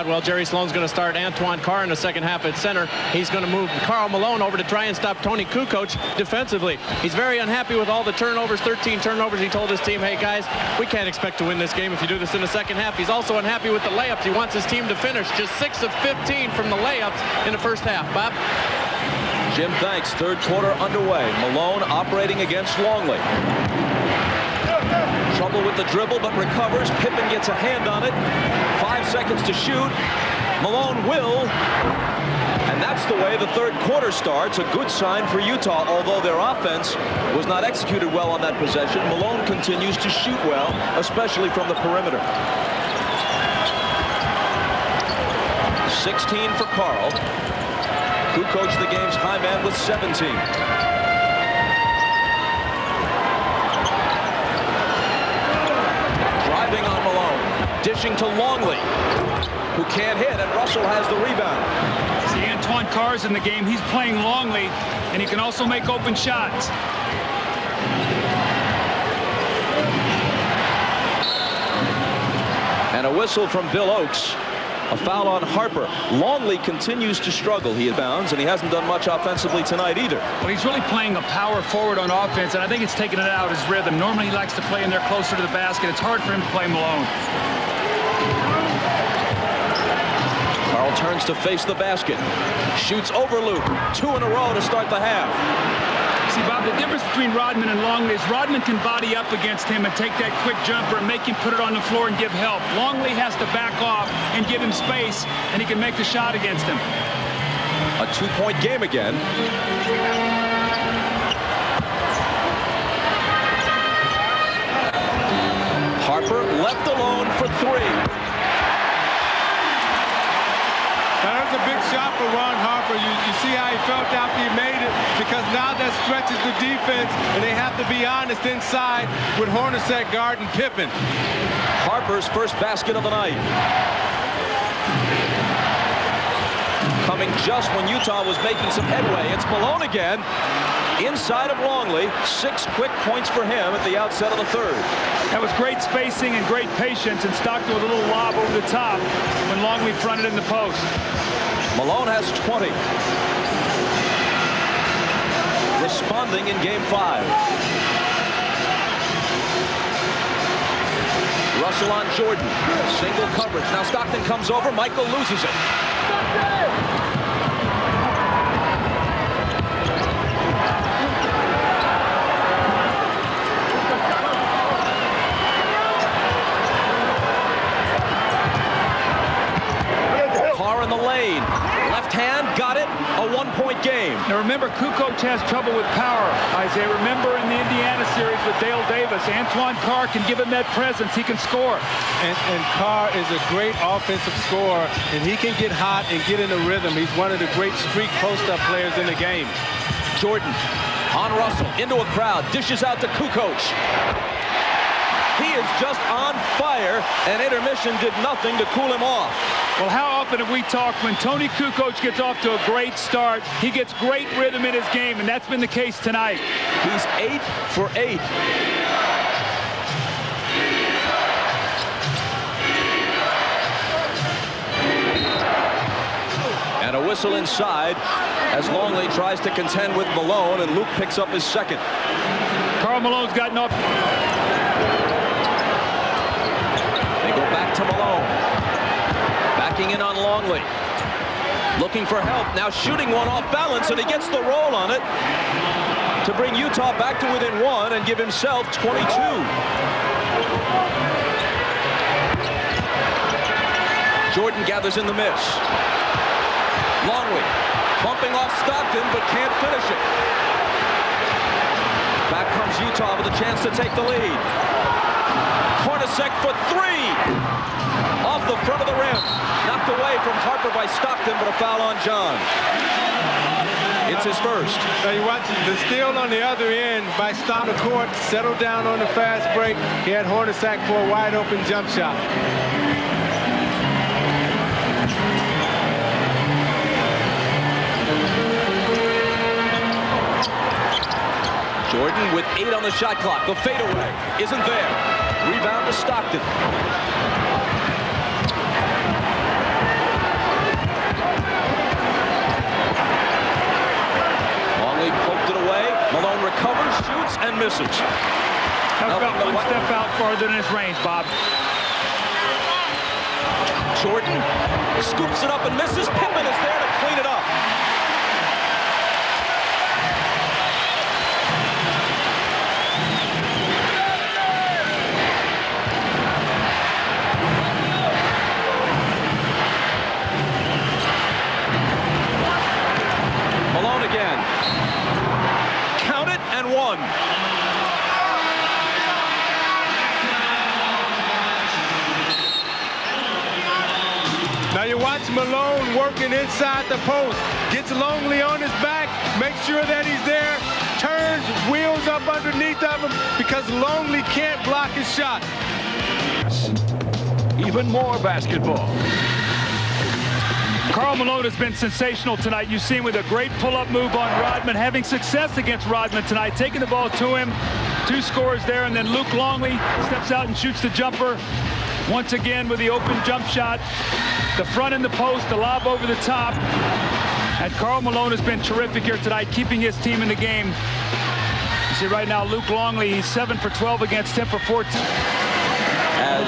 Well, Jerry Sloan's going to start Antoine Carr in the second half at center. He's going to move Karl Malone over to try and stop Tony Kukoc defensively. He's very unhappy with all the turnovers, 13 turnovers. He told his team, hey, guys, we can't expect to win this game if you do this in the second half. He's also unhappy with the layups. He wants his team to finish just 6 of 15 from the layups in the first half. Bob? Jim, thanks. Third quarter underway. Malone operating against Longley. Trouble with the dribble, but recovers. Pippen gets a hand on it. 5 seconds to shoot. Malone will. And that's the way the third quarter starts. A good sign for Utah, although their offense was not executed well on that possession. Malone continues to shoot well, especially from the perimeter. 16 for Karl. Kukoc, the game's high man, with 17. On Malone, dishing to Longley, who can't hit, and Russell has the rebound. See, Antoine Carr's in the game. He's playing Longley, and he can also make open shots. And a whistle from Bill Oakes. A foul on Harper. Longley continues to struggle. He bounds, and he hasn't done much offensively tonight either. Well, he's really playing a power forward on offense, and I think it's taken it out of his rhythm. Normally, he likes to play in there closer to the basket. It's hard for him to play Malone. Karl turns to face the basket. Shoots over Luke. 2 in a row to start the half. See, Bob, the difference between Rodman and Longley is Rodman can body up against him and take that quick jumper and make him put it on the floor and give help. Longley has to back off and give him space, and he can make the shot against him. A 2-point game again. Harper left alone for 3. Now, that's a big shot for Ron Harper. You see how he felt after he made it, because now that stretches the defense, and they have to be honest inside with Hornacek guarding Pippen. Harper's first basket of the night. Coming just when Utah was making some headway. It's Malone again, inside of Longley. 6 quick points for him at the outset of the third. That was great spacing and great patience, and Stockton with a little lob over the top when Longley fronted in the post. Malone has 20. Responding in game 5. Russell on Jordan. Single coverage. Now Stockton comes over. Michael loses it. Carr in the lane. Left hand, got it. A 1-point game. Now remember, Kukoc has trouble with power. Isaiah, remember in the Indiana series with Dale Davis, Antoine Carr can give him that presence. He can score. And Carr is a great offensive scorer, and he can get hot and get in a rhythm. He's one of the great streak post-up players in the game. Jordan on Russell, into a crowd, dishes out to Kukoc. He is just on fire, and intermission did nothing to cool him off. Well, how often have we talked when Tony Kukoc gets off to a great start, he gets great rhythm in his game, and that's been the case tonight. He's 8 for 8. And a whistle inside as Longley tries to contend with Malone, and Luke picks up his second. Karl Malone's gotten off. They go back to Malone. Backing in on Longley. Looking for help. Now shooting one off balance, and he gets the roll on it to bring Utah back to within 1 and give himself 22. Jordan gathers in the miss. Longley bumping off Stockton, but can't finish it. Back comes Utah with a chance to take the lead. Hornacek for three. Off the front of the rim. Knocked away from Harper by Stockton, but a foul on John. It's his first. Now you watch the steal on the other end by Stockton. Court settled down on the fast break. He had Hornacek for a wide open jump shot. Jordan with 8 on the shot clock. The fadeaway isn't there. Rebound to Stockton. Longley poked it away. Malone recovers, shoots, and misses. That's about one step out farther than his range, Bob. Jordan scoops it up and misses. Pippen is there to clean it up. Malone again. Count it and one. Now you watch Malone working inside the post. Gets Longley on his back, makes sure that he's there, turns, wheels up underneath of him because Longley can't block his shot. Even more basketball. Karl Malone has been sensational tonight. You see him with a great pull-up move on Rodman, having success against Rodman tonight, taking the ball to him. 2 scores there, and then Luke Longley steps out and shoots the jumper. Once again with the open jump shot. The front in the post, the lob over the top. And Karl Malone has been terrific here tonight, keeping his team in the game. You see right now, Luke Longley, he's 7 for 12 against 10 for 14. As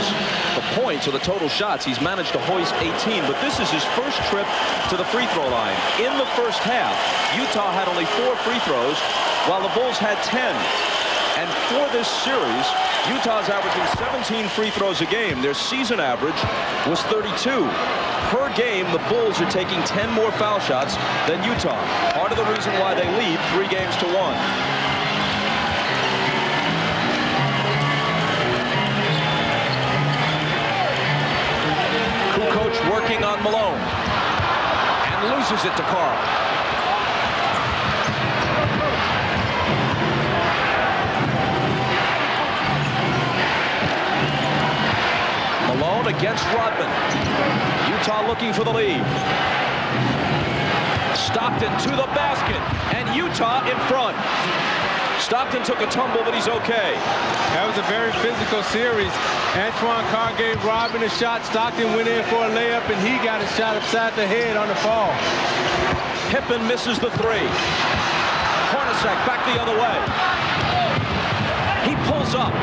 the points or the total shots, he's managed to hoist 18, but this is his first trip to the free throw line. In the first half, Utah had only 4 free throws, while the Bulls had 10. And for this series, Utah's averaging 17 free throws a game. Their season average was 32. Per game, the Bulls are taking 10 more foul shots than Utah. Part of the reason why they lead 3 games to 1. Kukoc working on Malone. And loses it to Karl. Malone against Rodman. Utah looking for the lead. Stockton to the basket, and Utah in front. Stockton took a tumble, but he's okay. That was a very physical series. Antoine Carr gave Rodman a shot. Stockton went in for a layup, and he got a shot upside the head on the fall. Pippen misses the 3. Hornacek back the other way. He pulls up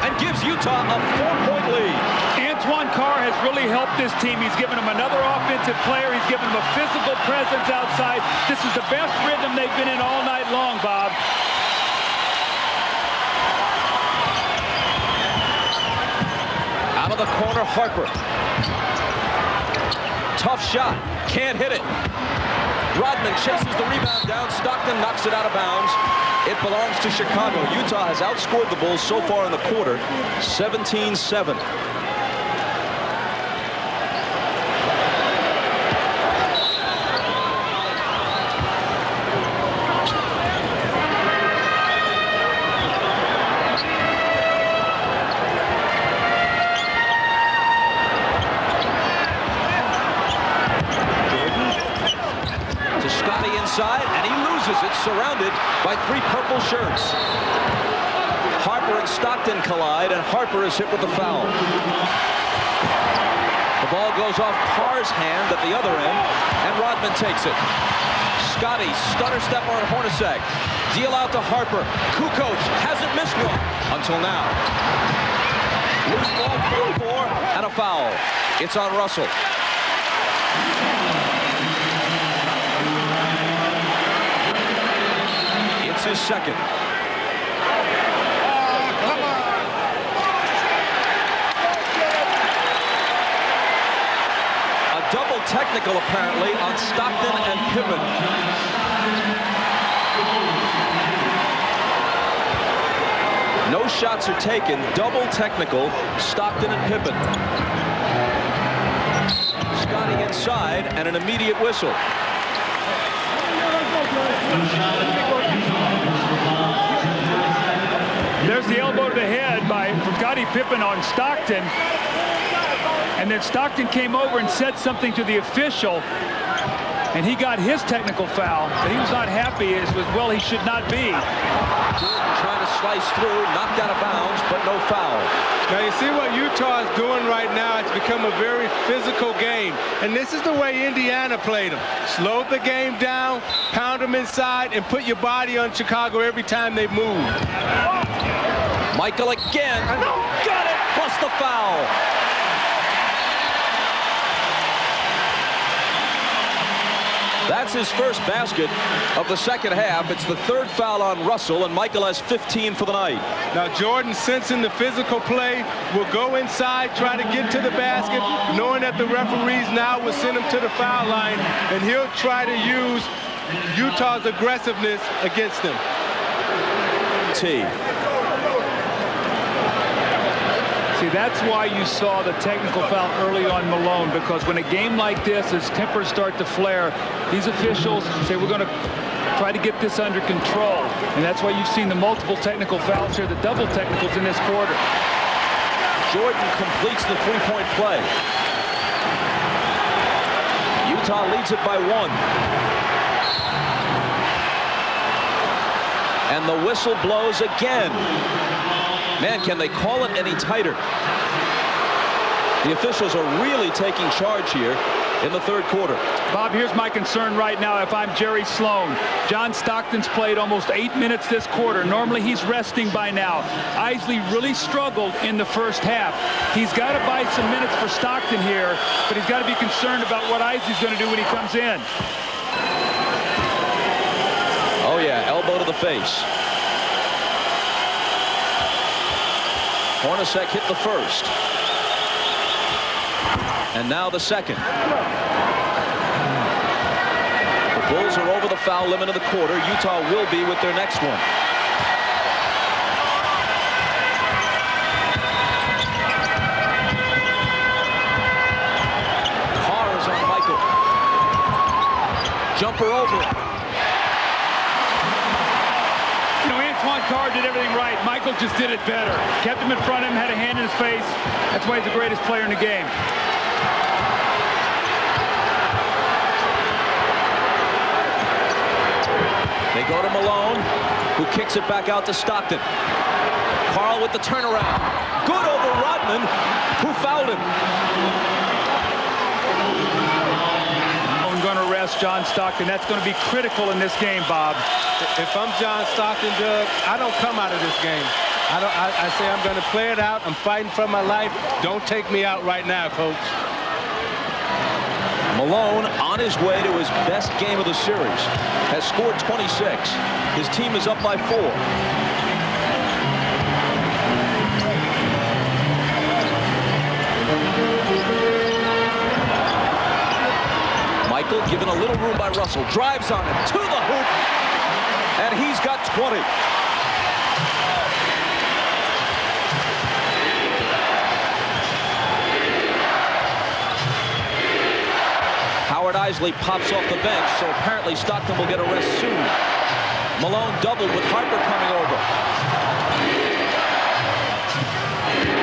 and gives Utah a 4-point lead. Antoine Carr has really helped this team. He's given them another offensive player. He's given them a physical presence outside. This is the best rhythm they've been in all night long, Bob. Out of the corner, Harper. Tough shot. Can't hit it. Rodman chases the rebound down. Stockton knocks it out of bounds. It belongs to Chicago. Utah has outscored the Bulls so far in the quarter, 17-7. And he loses it, surrounded by 3 purple shirts. Harper and Stockton collide, and Harper is hit with the foul. The ball goes off Carr's hand at the other end, and Rodman takes it. Scotty, stutter step on Hornacek. Deal out to Harper. Kukoc hasn't missed one until now. Loose ball, 4-4, and a foul. It's on Russell. His second. A double technical apparently on Stockton and Pippen. No shots are taken. Double technical. Stockton and Pippen. Scotty inside and an immediate whistle. There's the elbow to the head from Scottie Pippen on Stockton. And then Stockton came over and said something to the official. And he got his technical foul. But he was not happy, as well he should not be. Jordan trying to slice through, knocked out of bounds, but no foul. Now you see what Utah is doing right now. It's become a very physical game. And this is the way Indiana played them. Slowed the game down, pound them inside, and put your body on Chicago every time they move. Michael again. Got it, plus the foul. That's his first basket of the second half. It's the third foul on Russell, and Michael has 15 for the night. Now Jordan, sensing the physical play, will go inside, try to get to the basket, knowing that the referees now will send him to the foul line, and he'll try to use Utah's aggressiveness against them. T. See, that's why you saw the technical foul early on Malone, because when a game like this, as tempers start to flare, these officials say, we're going to try to get this under control. And that's why you've seen the multiple technical fouls here, the double technicals in this quarter. Jordan completes the three-point play. Utah leads it by 1. And the whistle blows again. Man, can they call it any tighter? The officials are really taking charge here in the third quarter. Bob, here's my concern right now if I'm Jerry Sloan. John Stockton's played almost 8 minutes this quarter. Normally he's resting by now. Isley really struggled in the first half. He's got to buy some minutes for Stockton here, but he's got to be concerned about what Isley's going to do when he comes in. Oh yeah, elbow to the face. Hornacek hit the first. And now the second. The Bulls are over the foul limit of the quarter. Utah will be with their next one. Carr is on Michael. Jumper over. Carr did everything right. Michael just did it better. Kept him in front of him, had a hand in his face. That's why he's the greatest player in the game. They go to Malone, who kicks it back out to Stockton. Carl with the turnaround. Good over Rodman, who fouled him. Going to arrest John Stockton. That's going to be critical in this game, Bob. If I'm John Stockton, Doug, I don't come out of this game. I say I'm going to play it out. I'm fighting for my life. Don't take me out right now, coach. Malone on his way to his best game of the series. Has scored 26. His team is up by 4. Michael given a little room by Russell. Drives on it to the hoop. And he's got 20. Howard Isley pops off the bench, so apparently Stockton will get a rest soon. Malone doubled with Harper coming over.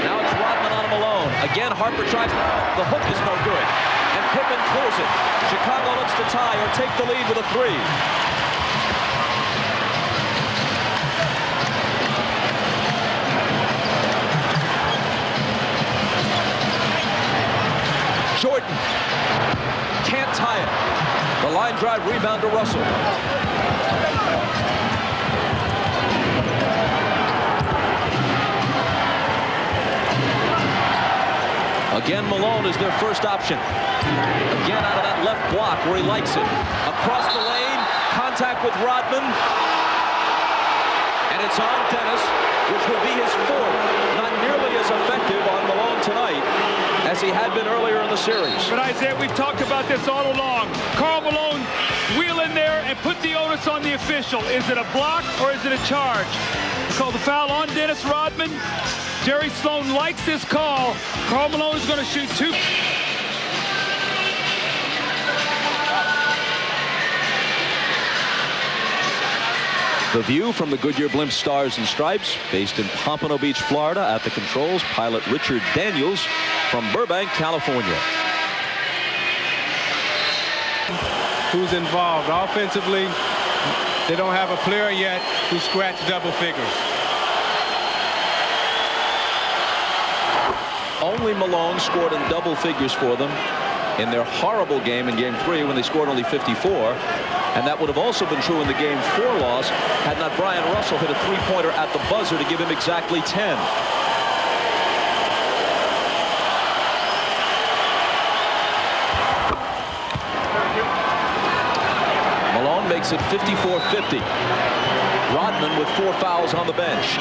Now it's Rodman on Malone. Again, Harper tries to... The hook is no good. And Pippen clears it. Chicago looks to tie or take the lead with a 3. Jordan can't tie it. The line drive rebound to Russell. Again, Malone is their first option. Again, out of that left block where he likes it. Across the lane, contact with Rodman. And it's on Dennis, which will be his 4th. Not nearly as effective on Malone tonight as as he had been earlier in the series. But Isaiah, we've talked about this all along. Karl Malone wheel in there and put the onus on the official. Is it a block or is it a charge? He called the foul on Dennis Rodman. Jerry Sloan likes this call. Karl Malone is going to shoot 2. The view from the Goodyear Blimp Stars and Stripes, based in Pompano Beach, Florida. At the controls, pilot Richard Daniels from Burbank, California. Who's involved offensively? They don't have a player yet who scratched double figures. Only Malone scored in double figures for them in their horrible game in Game 3 when they scored only 54. And that would have also been true in the Game 4 loss had not Brian Russell hit a three-pointer at the buzzer to give him exactly 10. Malone makes it 54-50. Rodman with 4 fouls on the bench.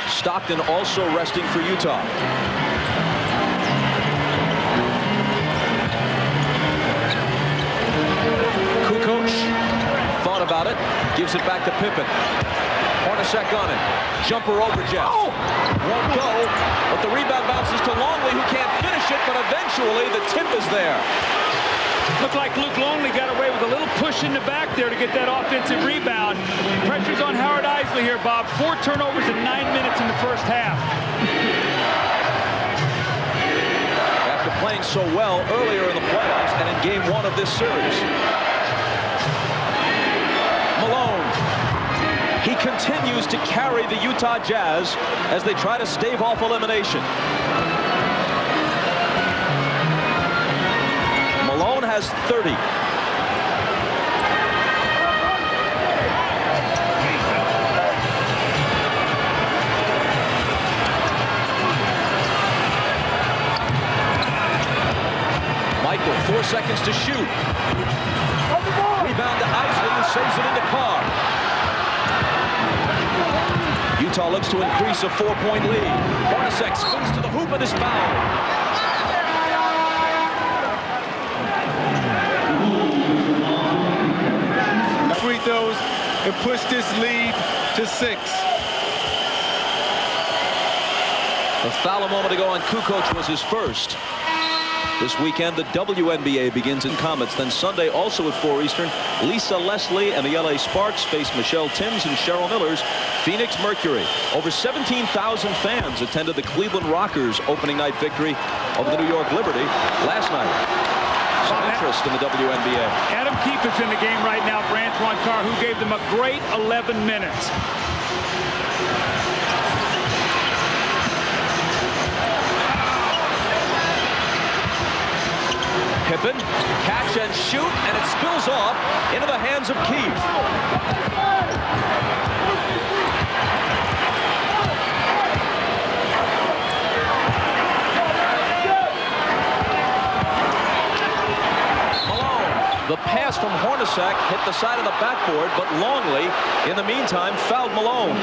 Stockton also resting for Utah. Kukoc thought about it, gives it back to Pippen. Hornacek on it. Jumper over Jeff. Won't go, but the rebound bounces to Longley, who can't finish it, but eventually the tip is there. Looked like Luke Longley got away with a little push in the back there to get that offensive rebound. Pressure's on Howard Eisley here, Bob. 4 turnovers in 9 minutes in the first half. After playing so well earlier in the playoffs and in Game 1 of this series. Malone. He continues to carry the Utah Jazz as they try to stave off elimination. Malone has 30. Michael, 4 seconds to shoot. Rebound to Eisley, who saves it into Carr. Utah looks to increase a 4-point lead. Hornacek spins to the hoop and is fouled. Free throws and push this lead to 6. The foul a moment ago on Kukoc was his first. This weekend, the WNBA begins in Comets. Then Sunday, also at 4 Eastern, Lisa Leslie and the LA Sparks face Michelle Timms and Cheryl Miller's Phoenix Mercury. Over 17,000 fans attended the Cleveland Rockers opening night victory over the New York Liberty last night. Some interest in the WNBA. Adam Keefe is in the game right now for Antoine Carr, who gave them a great 11 minutes. Pippen, catch and shoot, and it spills off into the hands of Keefe. Malone, the pass from Hornacek hit the side of the backboard, but Longley, in the meantime, fouled Malone.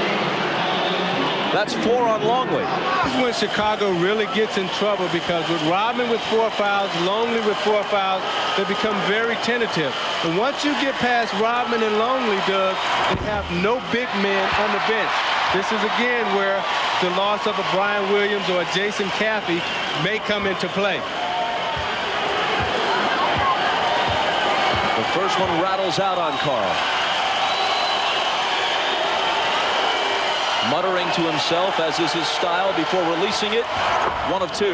That's 4 on Longley. This is when Chicago really gets in trouble, because with Rodman with 4 fouls, Longley with 4 fouls, they become very tentative. And once you get past Rodman and Longley, Doug, they have no big men on the bench. This is again where the loss of a Brian Williams or a Jason Caffey may come into play. The first one rattles out on Carl. Muttering to himself, as is his style, before releasing it. 1 of 2.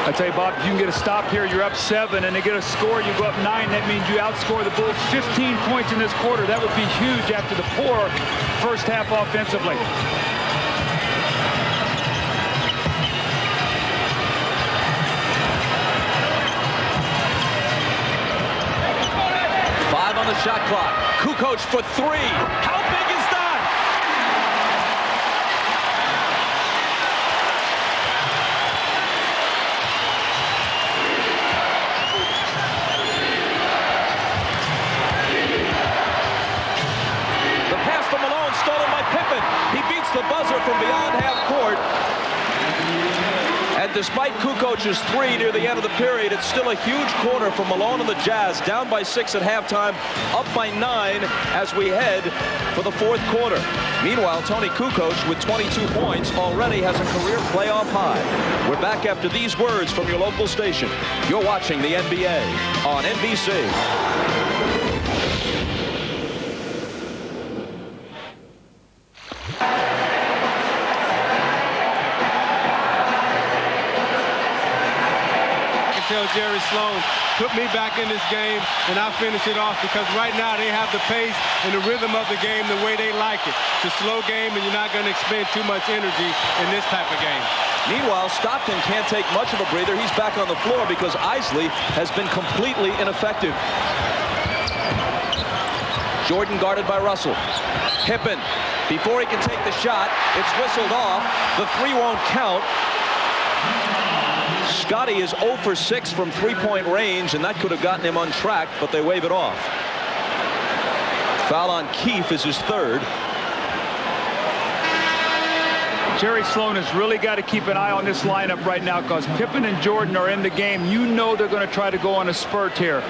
I tell you, Bob, if you can get a stop here, you're up 7, and they get a score, you go up 9. That means you outscore the Bulls 15 points in this quarter. That would be huge after the poor first half offensively. Five on the shot clock. Kukoc for 3. How big is that? Stolen by Pippen. He beats the buzzer from beyond half court. And despite Kukoc's three near the end of the period, it's still a huge quarter for Malone and the Jazz, down by 6 at halftime, up by 9 as we head for the fourth quarter. Meanwhile, Tony Kukoc, with 22 points, already has a career playoff high. We're back after these words from your local station. You're watching the NBA on NBC. Tell Jerry Sloan, put me back in this game and I'll finish it off, because right now they have the pace and the rhythm of the game the way they like it. It's a slow game and you're not going to expend too much energy in this type of game. Meanwhile, Stockton can't take much of a breather. He's back on the floor because Isley has been completely ineffective. Jordan guarded by Russell. Pippen, before he can take the shot, it's whistled off. The three won't count. Scotty is 0 for 6 from three-point range, and that could have gotten him untracked, but they wave it off. Foul on Keefe is his third. Jerry Sloan has really got to keep an eye on this lineup right now, because Pippen and Jordan are in the game. You know they're going to try to go on a spurt here.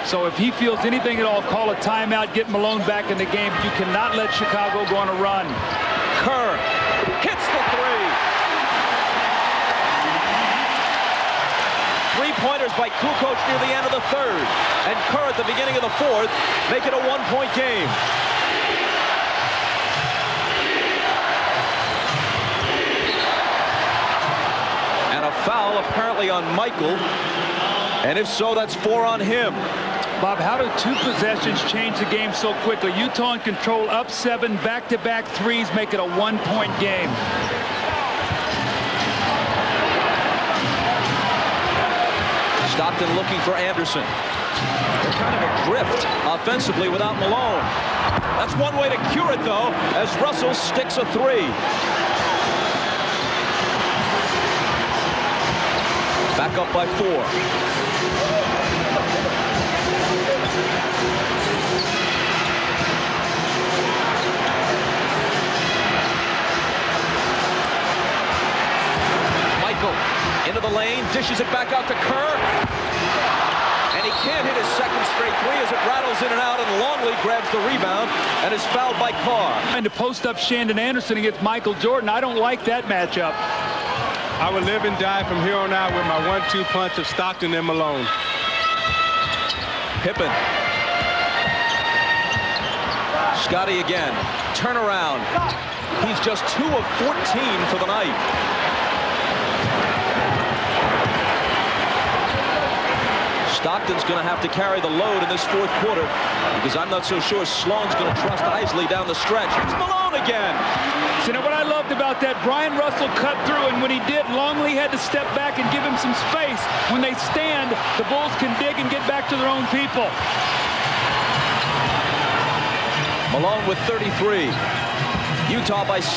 So if he feels anything at all, call a timeout, get Malone back in the game. You cannot let Chicago go on a run. Kerr hits the three. Three-pointers by Kukoc near the end of the third. And Kerr at the beginning of the fourth make it a one-point game. And a foul apparently on Michael. And if so, that's 4 on him. Bob, how do two possessions change the game so quickly? Utah in control, up 7, back-to-back threes, make it a one-point game. Stockton looking for Anderson. They're kind of adrift offensively without Malone. That's one way to cure it, though, as Russell sticks a three. Back up by 4. Michael into the lane, dishes it back out to Kerr. And he can't hit his second straight three as it rattles in and out, and Longley grabs the rebound and is fouled by Carr. And to post up Shandon Anderson against Michael Jordan, I don't like that matchup. I would live and die from here on out with my 1-2 punch of Stockton and Malone. Pippen. Scotty again. Turnaround. He's just 2 of 14 for the night. Stockton's going to have to carry the load in this fourth quarter, because I'm not so sure Sloan's going to trust Isley down the stretch. It's Malone again. So, you know what I loved about that? Brian Russell cut through, and when he did, Longley had to step back and give him some space. When they stand, the Bulls can dig and get back to their own people. Malone with 33. Utah by 6.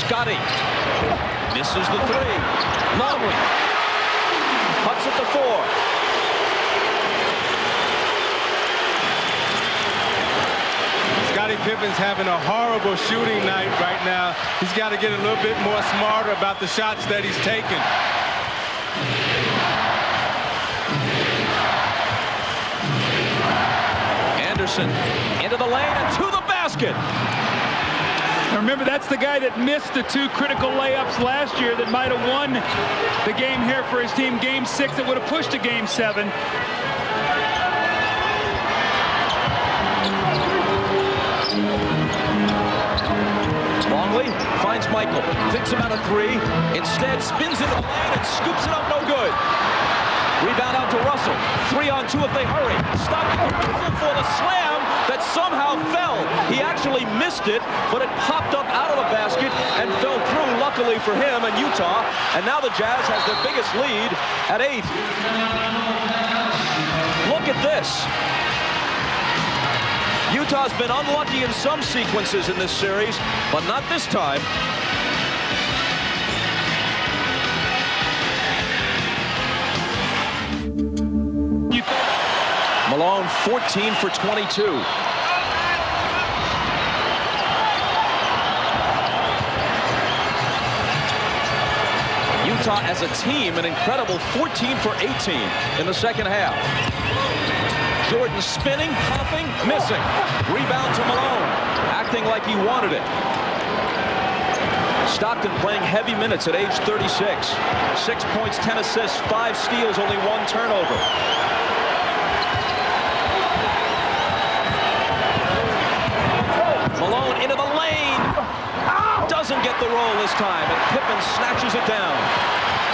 Scotty misses the three. Longley puts it to 4. Scottie Pippen's having a horrible shooting night right now. He's got to get a little bit more smarter about the shots that he's taking. Anderson into the lane and to the basket. Now remember, that's the guy that missed the 2 critical layups last year that might have won the game here for his team. Game 6 that would have pushed to Game 7. Longley finds Michael, thinks about a 3, instead spins into the lane and scoops it up, no good. Rebound out to Russell. 3 on 2 if they hurry. Stockton for the slam that somehow fell. He actually missed it, but it popped up out of the basket and fell through, luckily for him and Utah. And now the Jazz has their biggest lead at 8. Look at this. Utah's been unlucky in some sequences in this series, but not this time. Malone 14 for 22. Utah as a team, an incredible 14 for 18 in the second half. Jordan spinning, popping, missing. Rebound to Malone, acting like he wanted it. Stockton playing heavy minutes at age 36. 6 points, 10 assists, 5 steals, only 1 turnover. Malone into the lane. Doesn't get the roll this time, and Pippen snatches it down.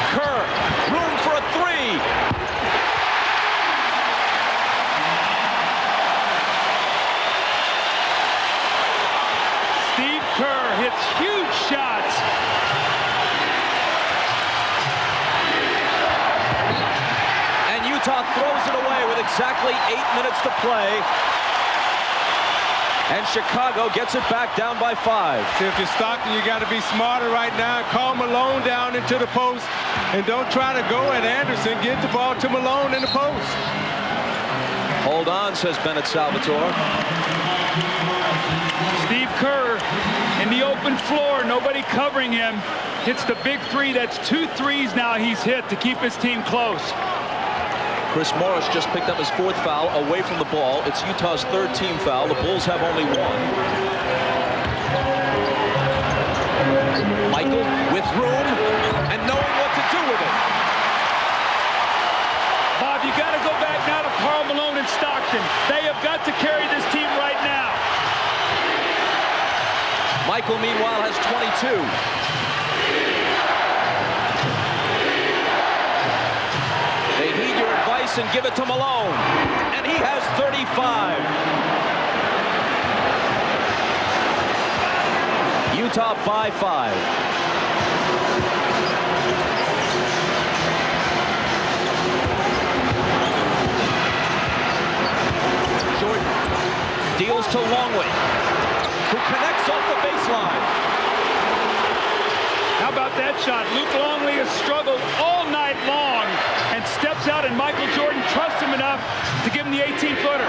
Kerr, room for a 3. Steve Kerr hits huge shots. And Utah throws it away with exactly 8 minutes to play. And Chicago gets it back down by 5. See, if you're Stockton, you got to be smarter right now. Call Malone down into the post, and don't try to go at Anderson. Get the ball to Malone in the post. Hold on, says Bennett Salvatore. Steve Kerr in the open floor, nobody covering him. Hits the big 3. That's 2 threes now he's hit to keep his team close. Chris Morris just picked up his 4th foul away from the ball. It's Utah's 3rd team foul. The Bulls have only 1. Michael with room and knowing what to do with it. Bob, you got to go back now to Karl Malone and Stockton. They have got to carry this team right now. Michael, meanwhile, has 22. They heed your advice and give it to Malone. And he has 35. Utah by 5. Jordan deals to Longley, who connects off the baseline. How about that shot? Luke Longley has struggled all night long and steps out, and Michael Jordan trusts him enough to give him the 18-footer.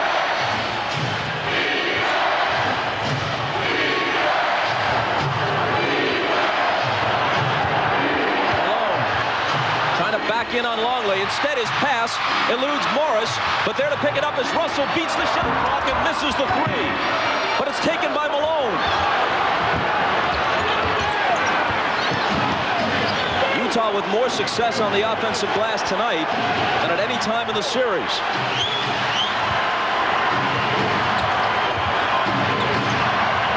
Malone trying to back in on Longley. Instead, his pass eludes Morris, but there to pick it up as Russell beats the shot clock and misses the 3. But it's taken by Malone. Utah with more success on the offensive glass tonight than at any time in the series.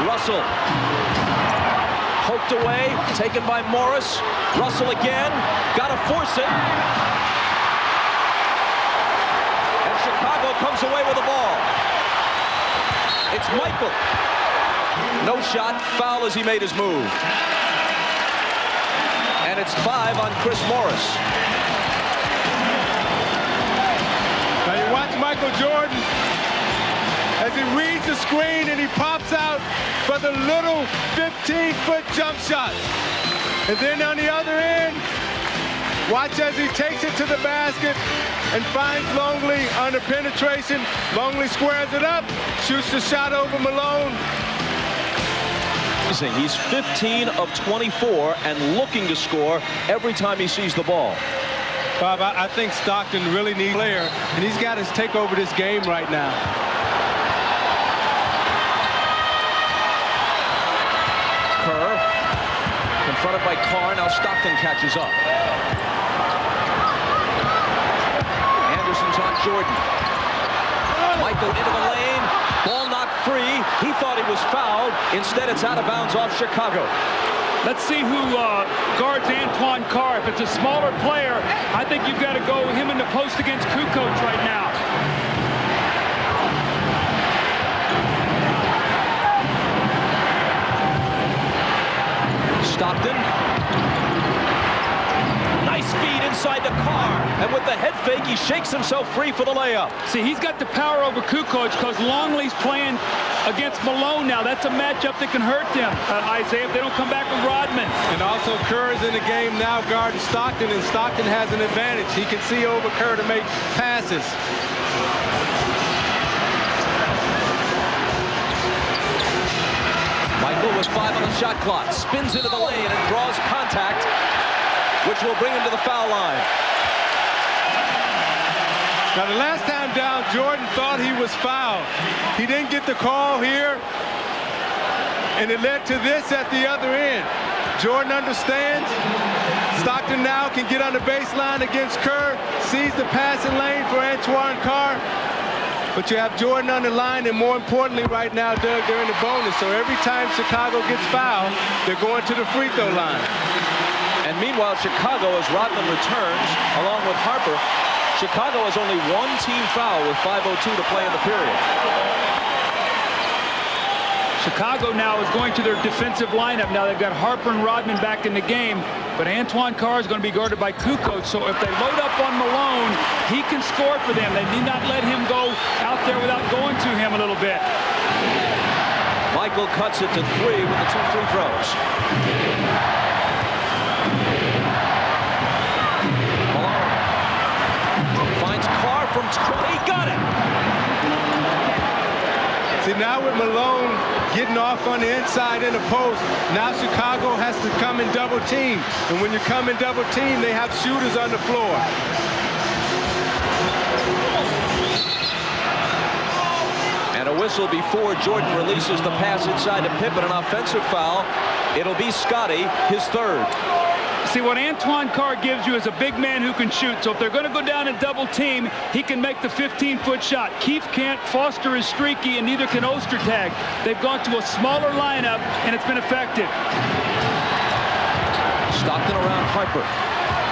Russell poked away, taken by Morris. Russell again, gotta force it. And Chicago comes away with the ball. It's Michael. No shot, foul as he made his move. And it's 5 on Chris Morris. Now you watch Michael Jordan as he reads the screen and he pops out for the little 15-foot jump shot. And then on the other end, watch as he takes it to the basket and finds Longley under penetration. Longley squares it up, shoots the shot over Malone. He's 15 of 24 and looking to score every time he sees the ball. Bob, I think Stockton really needs a player, and he's got to take over this game right now. Kerr, confronted by Carr, now Stockton catches up. Anderson's on Jordan. Michael into the lane, ball knocked free. He thought he was fouled. Instead, it's out of bounds off Chicago. Let's see who guards Antoine Carr. If it's a smaller player, I think you've got to go him in the post against Kukoc right now. Stockton. Nice feed inside the Carr. And with the head fake, he shakes himself free for the layup. See, he's got the power over Kukoc because Longley's playing against Malone now. That's a matchup that can hurt them, Isaiah, if they don't come back with Rodman. And also Kerr is in the game now guarding Stockton, and Stockton has an advantage. He can see over Kerr to make passes. Michael with 5 on the shot clock, spins into the lane and draws contact. which will bring him to the foul line. Now, the last time down, Jordan thought he was fouled. He didn't get the call here, and it led to this at the other end. Jordan understands. Stockton now can get on the baseline against Kerr, sees the passing lane for Antoine Carr. But you have Jordan on the line, and more importantly right now, Doug, they're in the bonus. So every time Chicago gets fouled, they're going to the free throw line. And meanwhile, Chicago, as Rodman returns, along with Harper, Chicago has only one team foul with 5:02 to play in the period. Chicago now is going to their defensive lineup. Now they've got Harper and Rodman back in the game, but Antoine Carr is going to be guarded by Kukoc. So if they load up on Malone, he can score for them. They need not let him go out there without going to him a little bit. Michael cuts it to 3 with the 2 free throws. Malone finds Carr from 20. Got it. See, now with Malone getting off on the inside in the post, now Chicago has to come in double team. And when you come in double team, they have shooters on the floor. And a whistle before Jordan releases the pass inside to Pippen, an offensive foul. It'll be Scotty, his third. See, what Antoine Carr gives you is a big man who can shoot. So if they're going to go down and double team, he can make the 15-foot shot. Keefe can't. Foster is streaky, and neither can Ostertag. They've gone to a smaller lineup, and it's been effective. Stockton around Harper,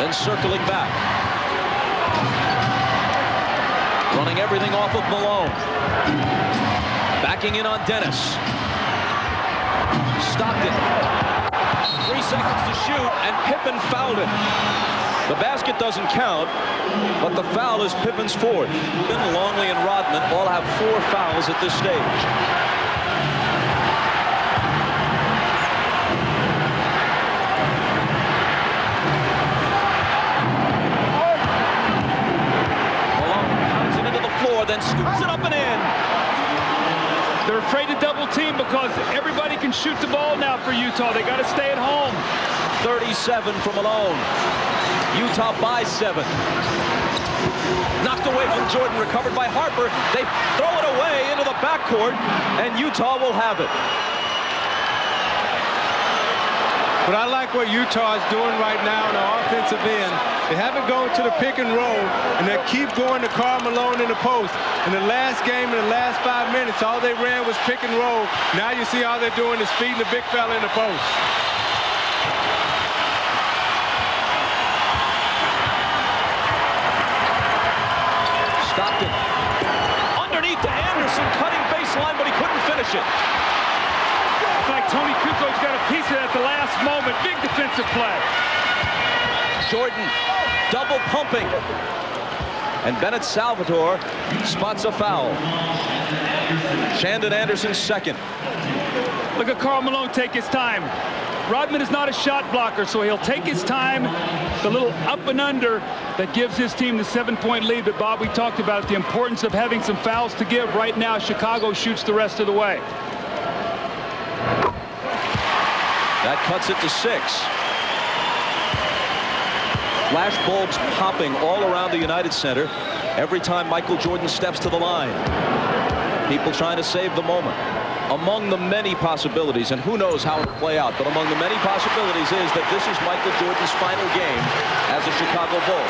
then circling back. Running everything off of Malone. Backing in on Dennis. Stockton. 3 seconds to shoot, and Pippen fouled it. The basket doesn't count, but the foul is Pippen's fourth. Longley and Rodman all have 4 fouls at this stage. Malone pounds it into the floor, then scoops it up and in. They're afraid to double team because everybody can shoot the ball now for Utah. They got to stay at home. 37 for Malone. Utah by 7. Knocked away from Jordan, recovered by Harper. They throw it away into the backcourt, and Utah will have it. But I like what Utah is doing right now on the offensive end. They haven't gone to the pick and roll, and they keep going to Karl Malone in the post. In the last game, in the last 5 minutes, all they ran was pick and roll. Now you see all they're doing is feeding the big fella in the post. Stockton underneath to Anderson, cutting baseline, but he couldn't finish it. It's like Tony Kukoc got a piece of it at the last moment. Big defensive play. Jordan double pumping. And Bennett Salvatore spots a foul. Shandon Anderson's second. Look at Karl Malone take his time. Rodman is not a shot blocker, so he'll take his time. The little up and under that gives his team the 7-point lead. But, Bob, we talked about the importance of having some fouls to give. Right now, Chicago shoots the rest of the way. That cuts it to 6. Flash bulbs popping all around the United Center every time Michael Jordan steps to the line. People trying to save the moment. Among the many possibilities, and who knows how it will play out, but among the many possibilities is that this is Michael Jordan's final game as a Chicago Bull.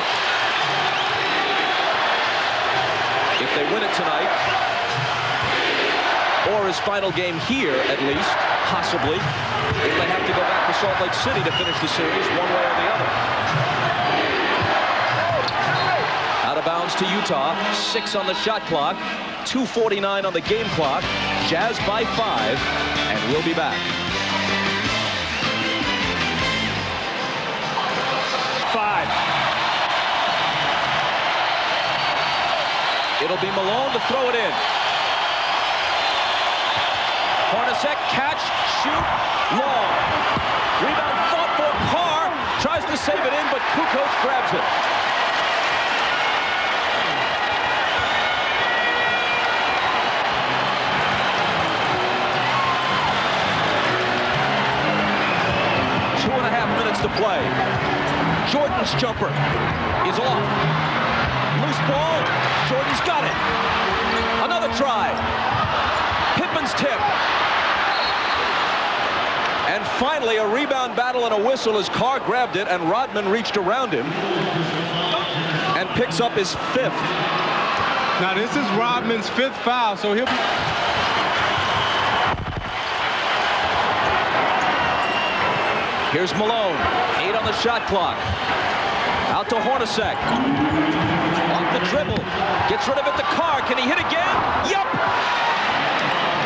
If they win it tonight, or his final game here at least, possibly, if they have to go back to Salt Lake City to finish the series one way or the other. Out of bounds to Utah, 6 on the shot clock, 2:49 on the game clock. Jazz by 5, and we'll be back. 5. It'll be Malone to throw it in. Hornacek, catch, shoot, long. Rebound fought for Carr, tries to save it in, but Kukoc grabs it. To play. Jordan's jumper is off. Loose ball. Jordan's got it. Another try. Pippen's tip. And finally, a rebound battle and a whistle as Carr grabbed it, and Rodman reached around him and picks up his 5th. Now, this is Rodman's 5th foul, so he'll be... Here's Malone. 8 on the shot clock. Out to Hornacek. Off the dribble. Gets rid of it to Carr. Can he hit again? Yup!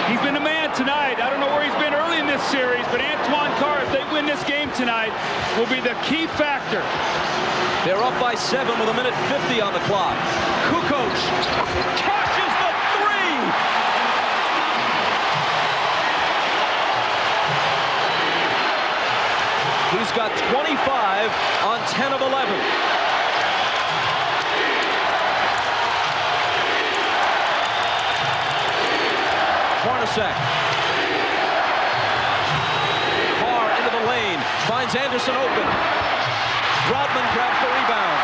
He's been the man tonight. I don't know where he's been early in this series, but Antoine Carr, if they win this game tonight, will be the key factor. They're up by 7 with 1:50 on the clock. Kukoc cashes the 3! He's got 25 on 10 of 11. Hornacek. Carr into the lane. Finds Anderson open. Rodman grabs the rebound.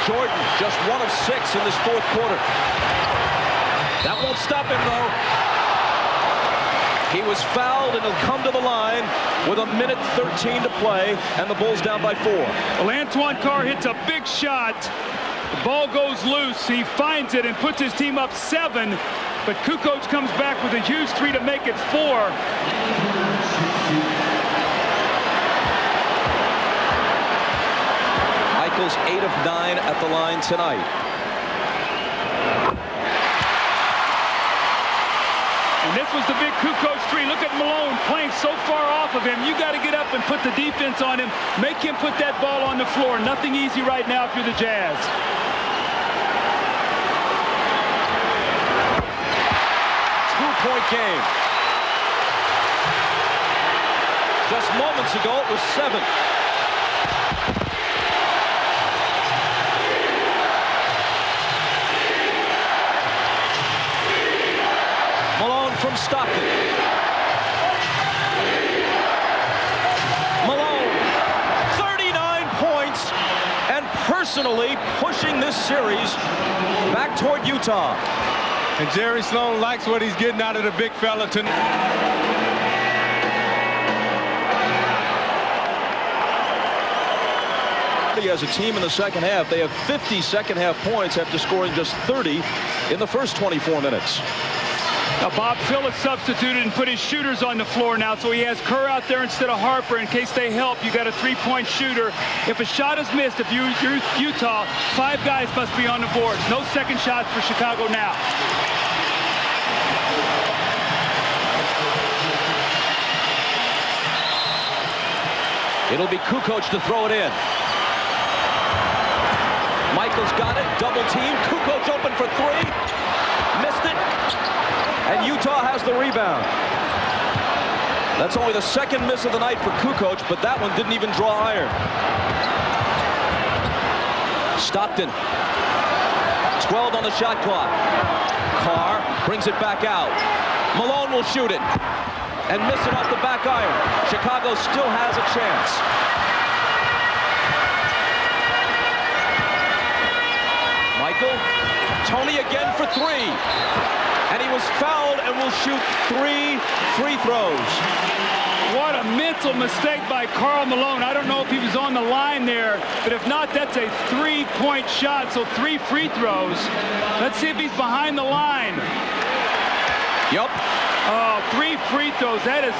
Jordan just 1 of 6 in this 4th quarter. That won't stop him, though. He was fouled, and he'll come to the line with 1:13 to play, and the Bulls down by 4. Well, Antoine Carr hits a big shot. The ball goes loose. He finds it and puts his team up 7, but Kukoc comes back with a huge 3 to make it 4. Michael's 8 of 9 at the line tonight. And this was the big Kukoc 3. Look at Malone playing so far off of him. You got to get up and put the defense on him. Make him put that ball on the floor. Nothing easy right now if you're the Jazz. Two-point game. Just moments ago, it was 7. From Stockton. Malone, 39 points, and personally pushing this series back toward Utah. And Jerry Sloan likes what he's getting out of the big fella tonight. As a team in the second half, they have 50 second half points after scoring just 30 in the first 24 minutes. Now Bob Phillips substituted and put his shooters on the floor now, so he has Kerr out there instead of Harper in case they help. You got a 3-point shooter. If a shot is missed, if you're Utah, 5 guys must be on the board. No second shots for Chicago now. It'll be Kukoc to throw it in. Michael's got it, double team. Kukoc open for 3. Missed it. And Utah has the rebound. That's only the second miss of the night for Kukoc, but that one didn't even draw iron. Stockton. 12 on the shot clock. Carr brings it back out. Malone will shoot it and miss it off the back iron. Chicago still has a chance. Michael. Tony again for 3. And he was fouled and will shoot 3 free throws. What a mental mistake by Karl Malone. I don't know if he was on the line there, but if not, that's a 3-point shot, so 3 free throws. Let's see if he's behind the line. Yep. Oh, 3 free throws. That is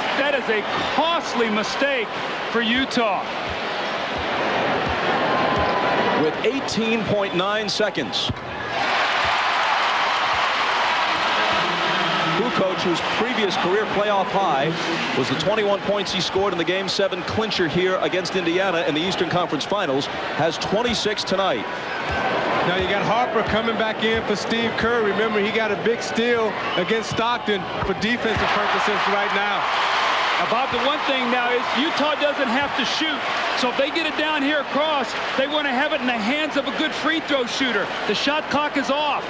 a costly mistake for Utah. With 18.9 seconds. Kukoc, whose previous career playoff high was the 21 points he scored in the Game 7 clincher here against Indiana in the Eastern Conference Finals, has 26 tonight. Now you got Harper coming back in for Steve Kerr. Remember, he got a big steal against Stockton for defensive purposes right now. Now, Bob, the one thing now is Utah doesn't have to shoot. So if they get it down here across, they want to have it in the hands of a good free throw shooter. The shot clock is off.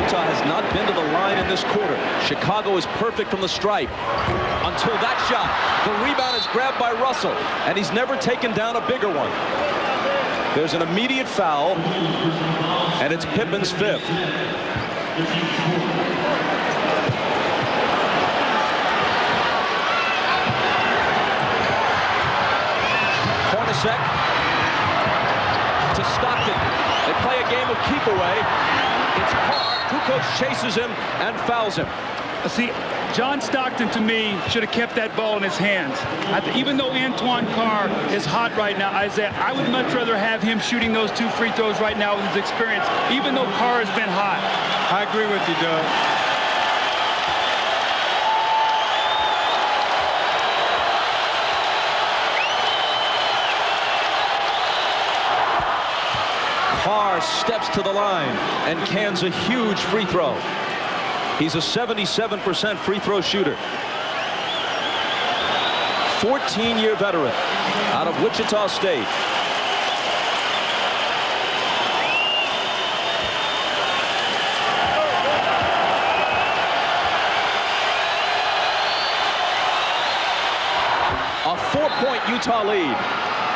Utah has not been to the line in this quarter. Chicago is perfect from the stripe until that shot. The rebound is grabbed by Russell, and he's never taken down a bigger one. There's an immediate foul, and it's Pippen's 5th. Hornacek to Stockton. They play a game of keep away. It's Carr. Kukoc chases him and fouls him. See, John Stockton, to me, should have kept that ball in his hands. Even though Antoine Carr is hot right now, Isaiah, I would much rather have him shooting those 2 free throws right now with his experience, even though Carr has been hot. I agree with you, Doug. Carr steps to the line and cans a huge free throw. He's a 77% free throw shooter. 14-year veteran out of Wichita State. A 4-point Utah lead.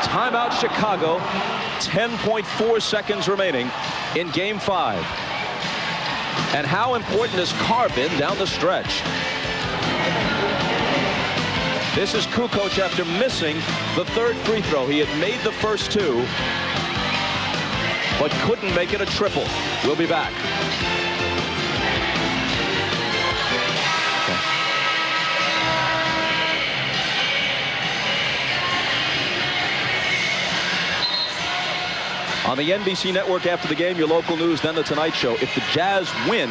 Timeout Chicago. 10.4 seconds remaining in Game 5. And how important has Carr been down the stretch? This is Kukoc after missing the 3rd free throw. He had made the first 2, but couldn't make it a triple. We'll be back. On the NBC network after the game, your local news, then the Tonight Show. If the Jazz win,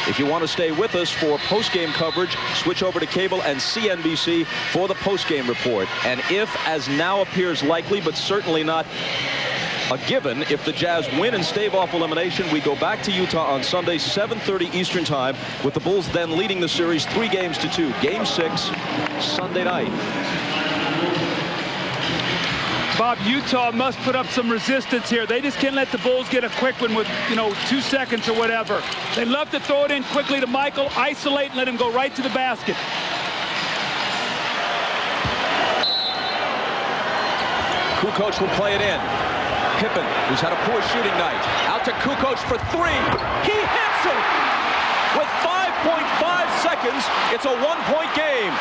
if you want to stay with us for post-game coverage, switch over to cable and CNBC for the post-game report. And if, as now appears likely, but certainly not a given, if the Jazz win and stave off elimination, we go back to Utah on Sunday, 7:30 Eastern Time, with the Bulls then leading the series 3-2. Game 6, Sunday night. Bob, Utah must put up some resistance here. They just can't let the Bulls get a quick one with, 2 seconds or whatever. They love to throw it in quickly to Michael, isolate, and let him go right to the basket. Kukoc will play it in. Pippen, who's had a poor shooting night, out to Kukoc for 3. He hits it! With 5.5 seconds, it's a 1-point game.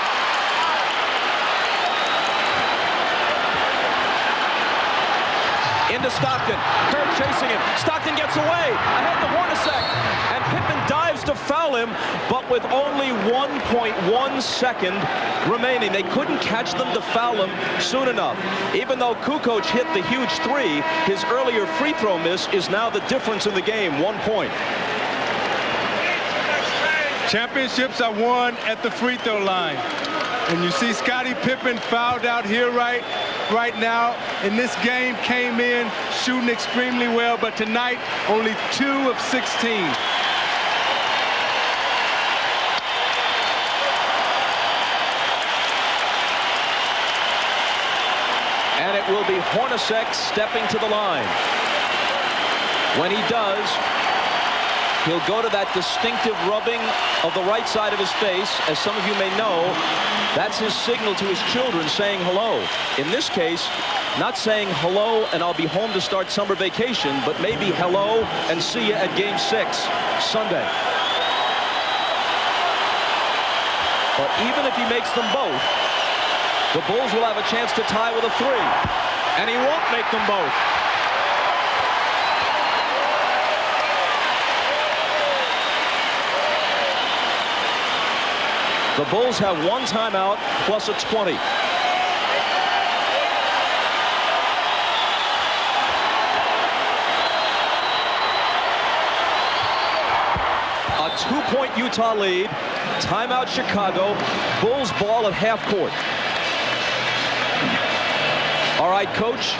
Into Stockton. Kerr chasing him. Stockton gets away. Ahead to Hornacek. And Pippen dives to foul him, but with only 1.1 second remaining. They couldn't catch them to foul him soon enough. Even though Kukoc hit the huge 3, his earlier free throw miss is now the difference in the game. 1 point. Championships are won at the free throw line. And you see Scottie Pippen fouled out here right now. In this game, came in shooting extremely well, but tonight only 2 of 16. And it will be Hornacek stepping to the line. When he does, he'll go to that distinctive rubbing of the right side of his face. As some of you may know, that's his signal to his children saying hello. In this case, not saying hello and I'll be home to start summer vacation, but maybe hello and see you at Game 6 Sunday. But even if he makes them both, the Bulls will have a chance to tie with a 3. And he won't make them both. The Bulls have 1 timeout plus a 20. A 2-point Utah lead. Timeout Chicago. Bulls ball at half court. All right, Coach.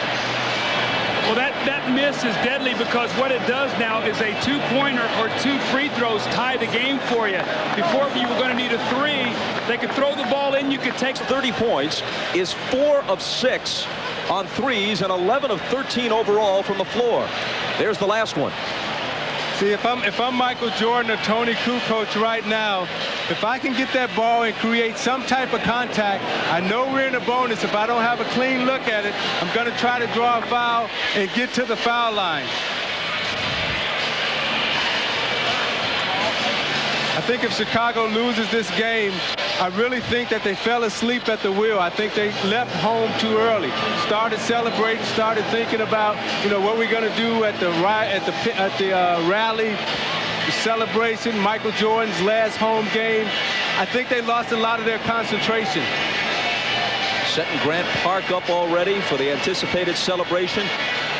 Well, that miss is deadly because what it does now is a 2-pointer or 2 free throws tie the game for you. Before, you were going to need a 3. They could throw the ball in. You could take 30 points, is 4 of 6 on threes and 11 of 13 overall from the floor. There's the last one. See, if I'm Michael Jordan or Tony Kukoc right now, if I can get that ball and create some type of contact, I know we're in a bonus. If I don't have a clean look at it, I'm going to try to draw a foul and get to the foul line. I think if Chicago loses this game, I really think that they fell asleep at the wheel. I think they left home too early. Started celebrating, started thinking about, what we're going to do at the rally, the celebration, Michael Jordan's last home game. I think they lost a lot of their concentration. Setting Grant Park up already for the anticipated celebration.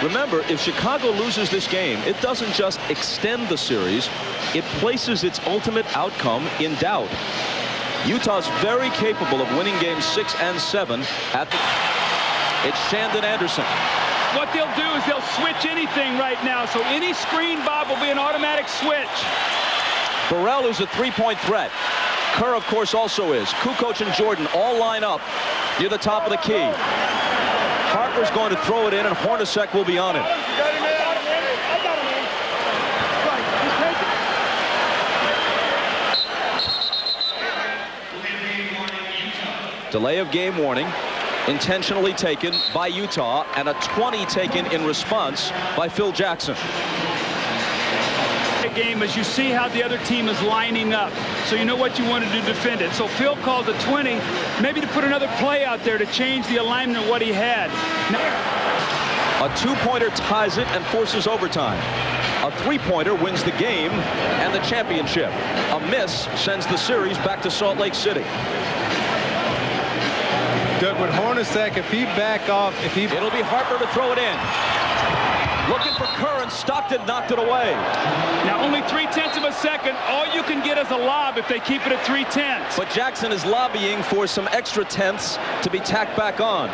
Remember, if Chicago loses this game, it doesn't just extend the series, it places its ultimate outcome in doubt. Utah's very capable of winning games 6 and 7 at the... It's Shandon Anderson. What they'll do is they'll switch anything right now, so any screen, Bob, will be an automatic switch. Burrell is a three-point threat. Kerr, of course, also is. Kukoc and Jordan all line up near the top of the key. Harper's going to throw it in, and Hornacek will be on it. Delay of game warning intentionally taken by Utah, and a 20 taken in response by Phil Jackson. Game as you see how the other team is lining up, so you know what you want to do to defend it. So Phil called the 20, maybe to put another play out there to change the alignment of what he had. A two-pointer ties it and forces overtime. A three-pointer wins the game and the championship. A miss sends the series back to Salt Lake City. Doug, with Hornacek, if he back off, It'll be Harper to throw it in. Looking for Kerr, and Stockton knocked it away. Now only 0.3 of a second. All you can get is a lob if they keep it at 0.3. But Jackson is lobbying for some extra tenths to be tacked back on.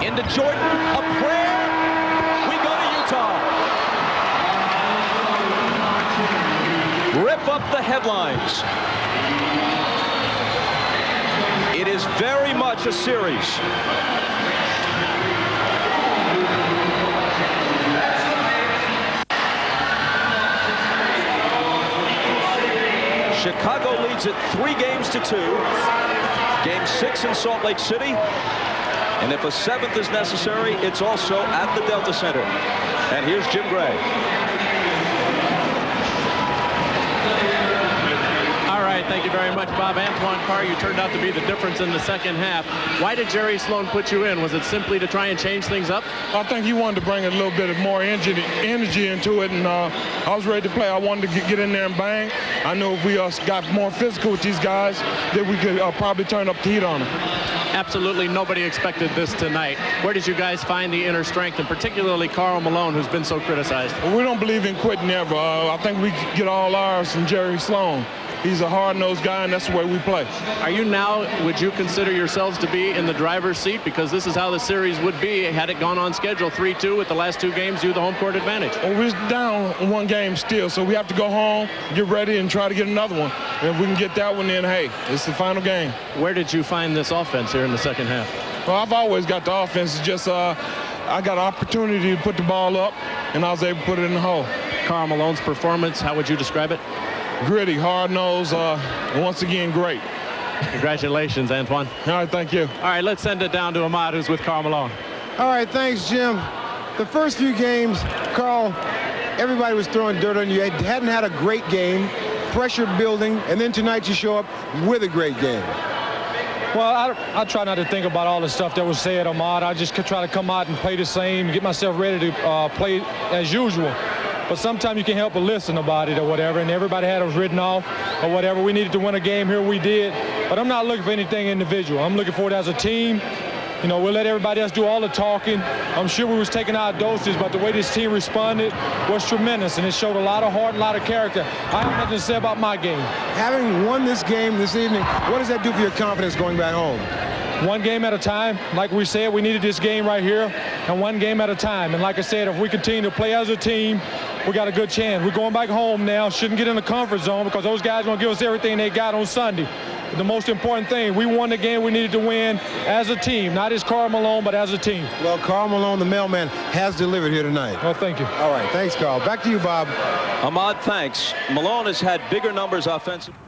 Into Jordan, a prayer. We go to Utah. Rip up the headlines. It is very much a series. Chicago leads it 3-2. Game 6 in Salt Lake City. And if a 7th is necessary, it's also at the Delta Center. And here's Jim Gray. Thank you very much, Bob. Antoine Carr, you turned out to be the difference in the second half. Why did Jerry Sloan put you in? Was it simply to try and change things up? I think he wanted to bring a little bit of more energy into it, and I was ready to play. I wanted to get in there and bang. I knew if we got more physical with these guys, that we could probably turn up the heat on them. Absolutely nobody expected this tonight. Where did you guys find the inner strength, and particularly Karl Malone, who's been so criticized? Well, we don't believe in quitting ever. I think we get all ours from Jerry Sloan. He's a hard-nosed guy, and that's the way we play. Are you now, would you consider yourselves to be in the driver's seat? Because this is how the series would be had it gone on schedule 3-2 with the last 2 games, you the home court advantage. Well, we're down 1 game still, so we have to go home, get ready, and try to get another one. And if we can get that one, then, hey, it's the final game. Where did you find this offense here in the second half? Well, I've always got the offense. It's just I got an opportunity to put the ball up, and I was able to put it in the hole. Karl Malone's performance, how would you describe it? Gritty, hard-nosed, once again, great. Congratulations, Antoine. All right, thank you. All right, let's send it down to Ahmad, who's with Karl Malone. All right, thanks, Jim. The first few games, Karl, everybody was throwing dirt on you. You hadn't had a great game, pressure building, and then tonight you show up with a great game. Well, I try not to think about all the stuff that was said, Ahmad. I just try to come out and play the same, get myself ready to play as usual. But sometimes you can't help but listen about it or whatever, and everybody had us written off or whatever. We needed to win a game here, we did. But I'm not looking for anything individual. I'm looking for it as a team. You know, we'll let everybody else do all the talking. I'm sure we was taking our doses, but the way this team responded was tremendous, and it showed a lot of heart, a lot of character. I have nothing to say about my game. Having won this game this evening, what does that do for your confidence going back home? 1 game at a time. Like we said, we needed this game right here, and 1 game at a time. And like I said, if we continue to play as a team, we got a good chance. We're going back home now. Shouldn't get in the comfort zone because those guys are going to give us everything they got on Sunday. the most important thing. We won the game we needed to win as a team, not as Karl Malone, but as a team. Well, Karl Malone, the mailman, has delivered here tonight. Well, thank you. All right, thanks, Karl. Back to you, Bob. Ahmad, thanks. Malone has had bigger numbers offensively.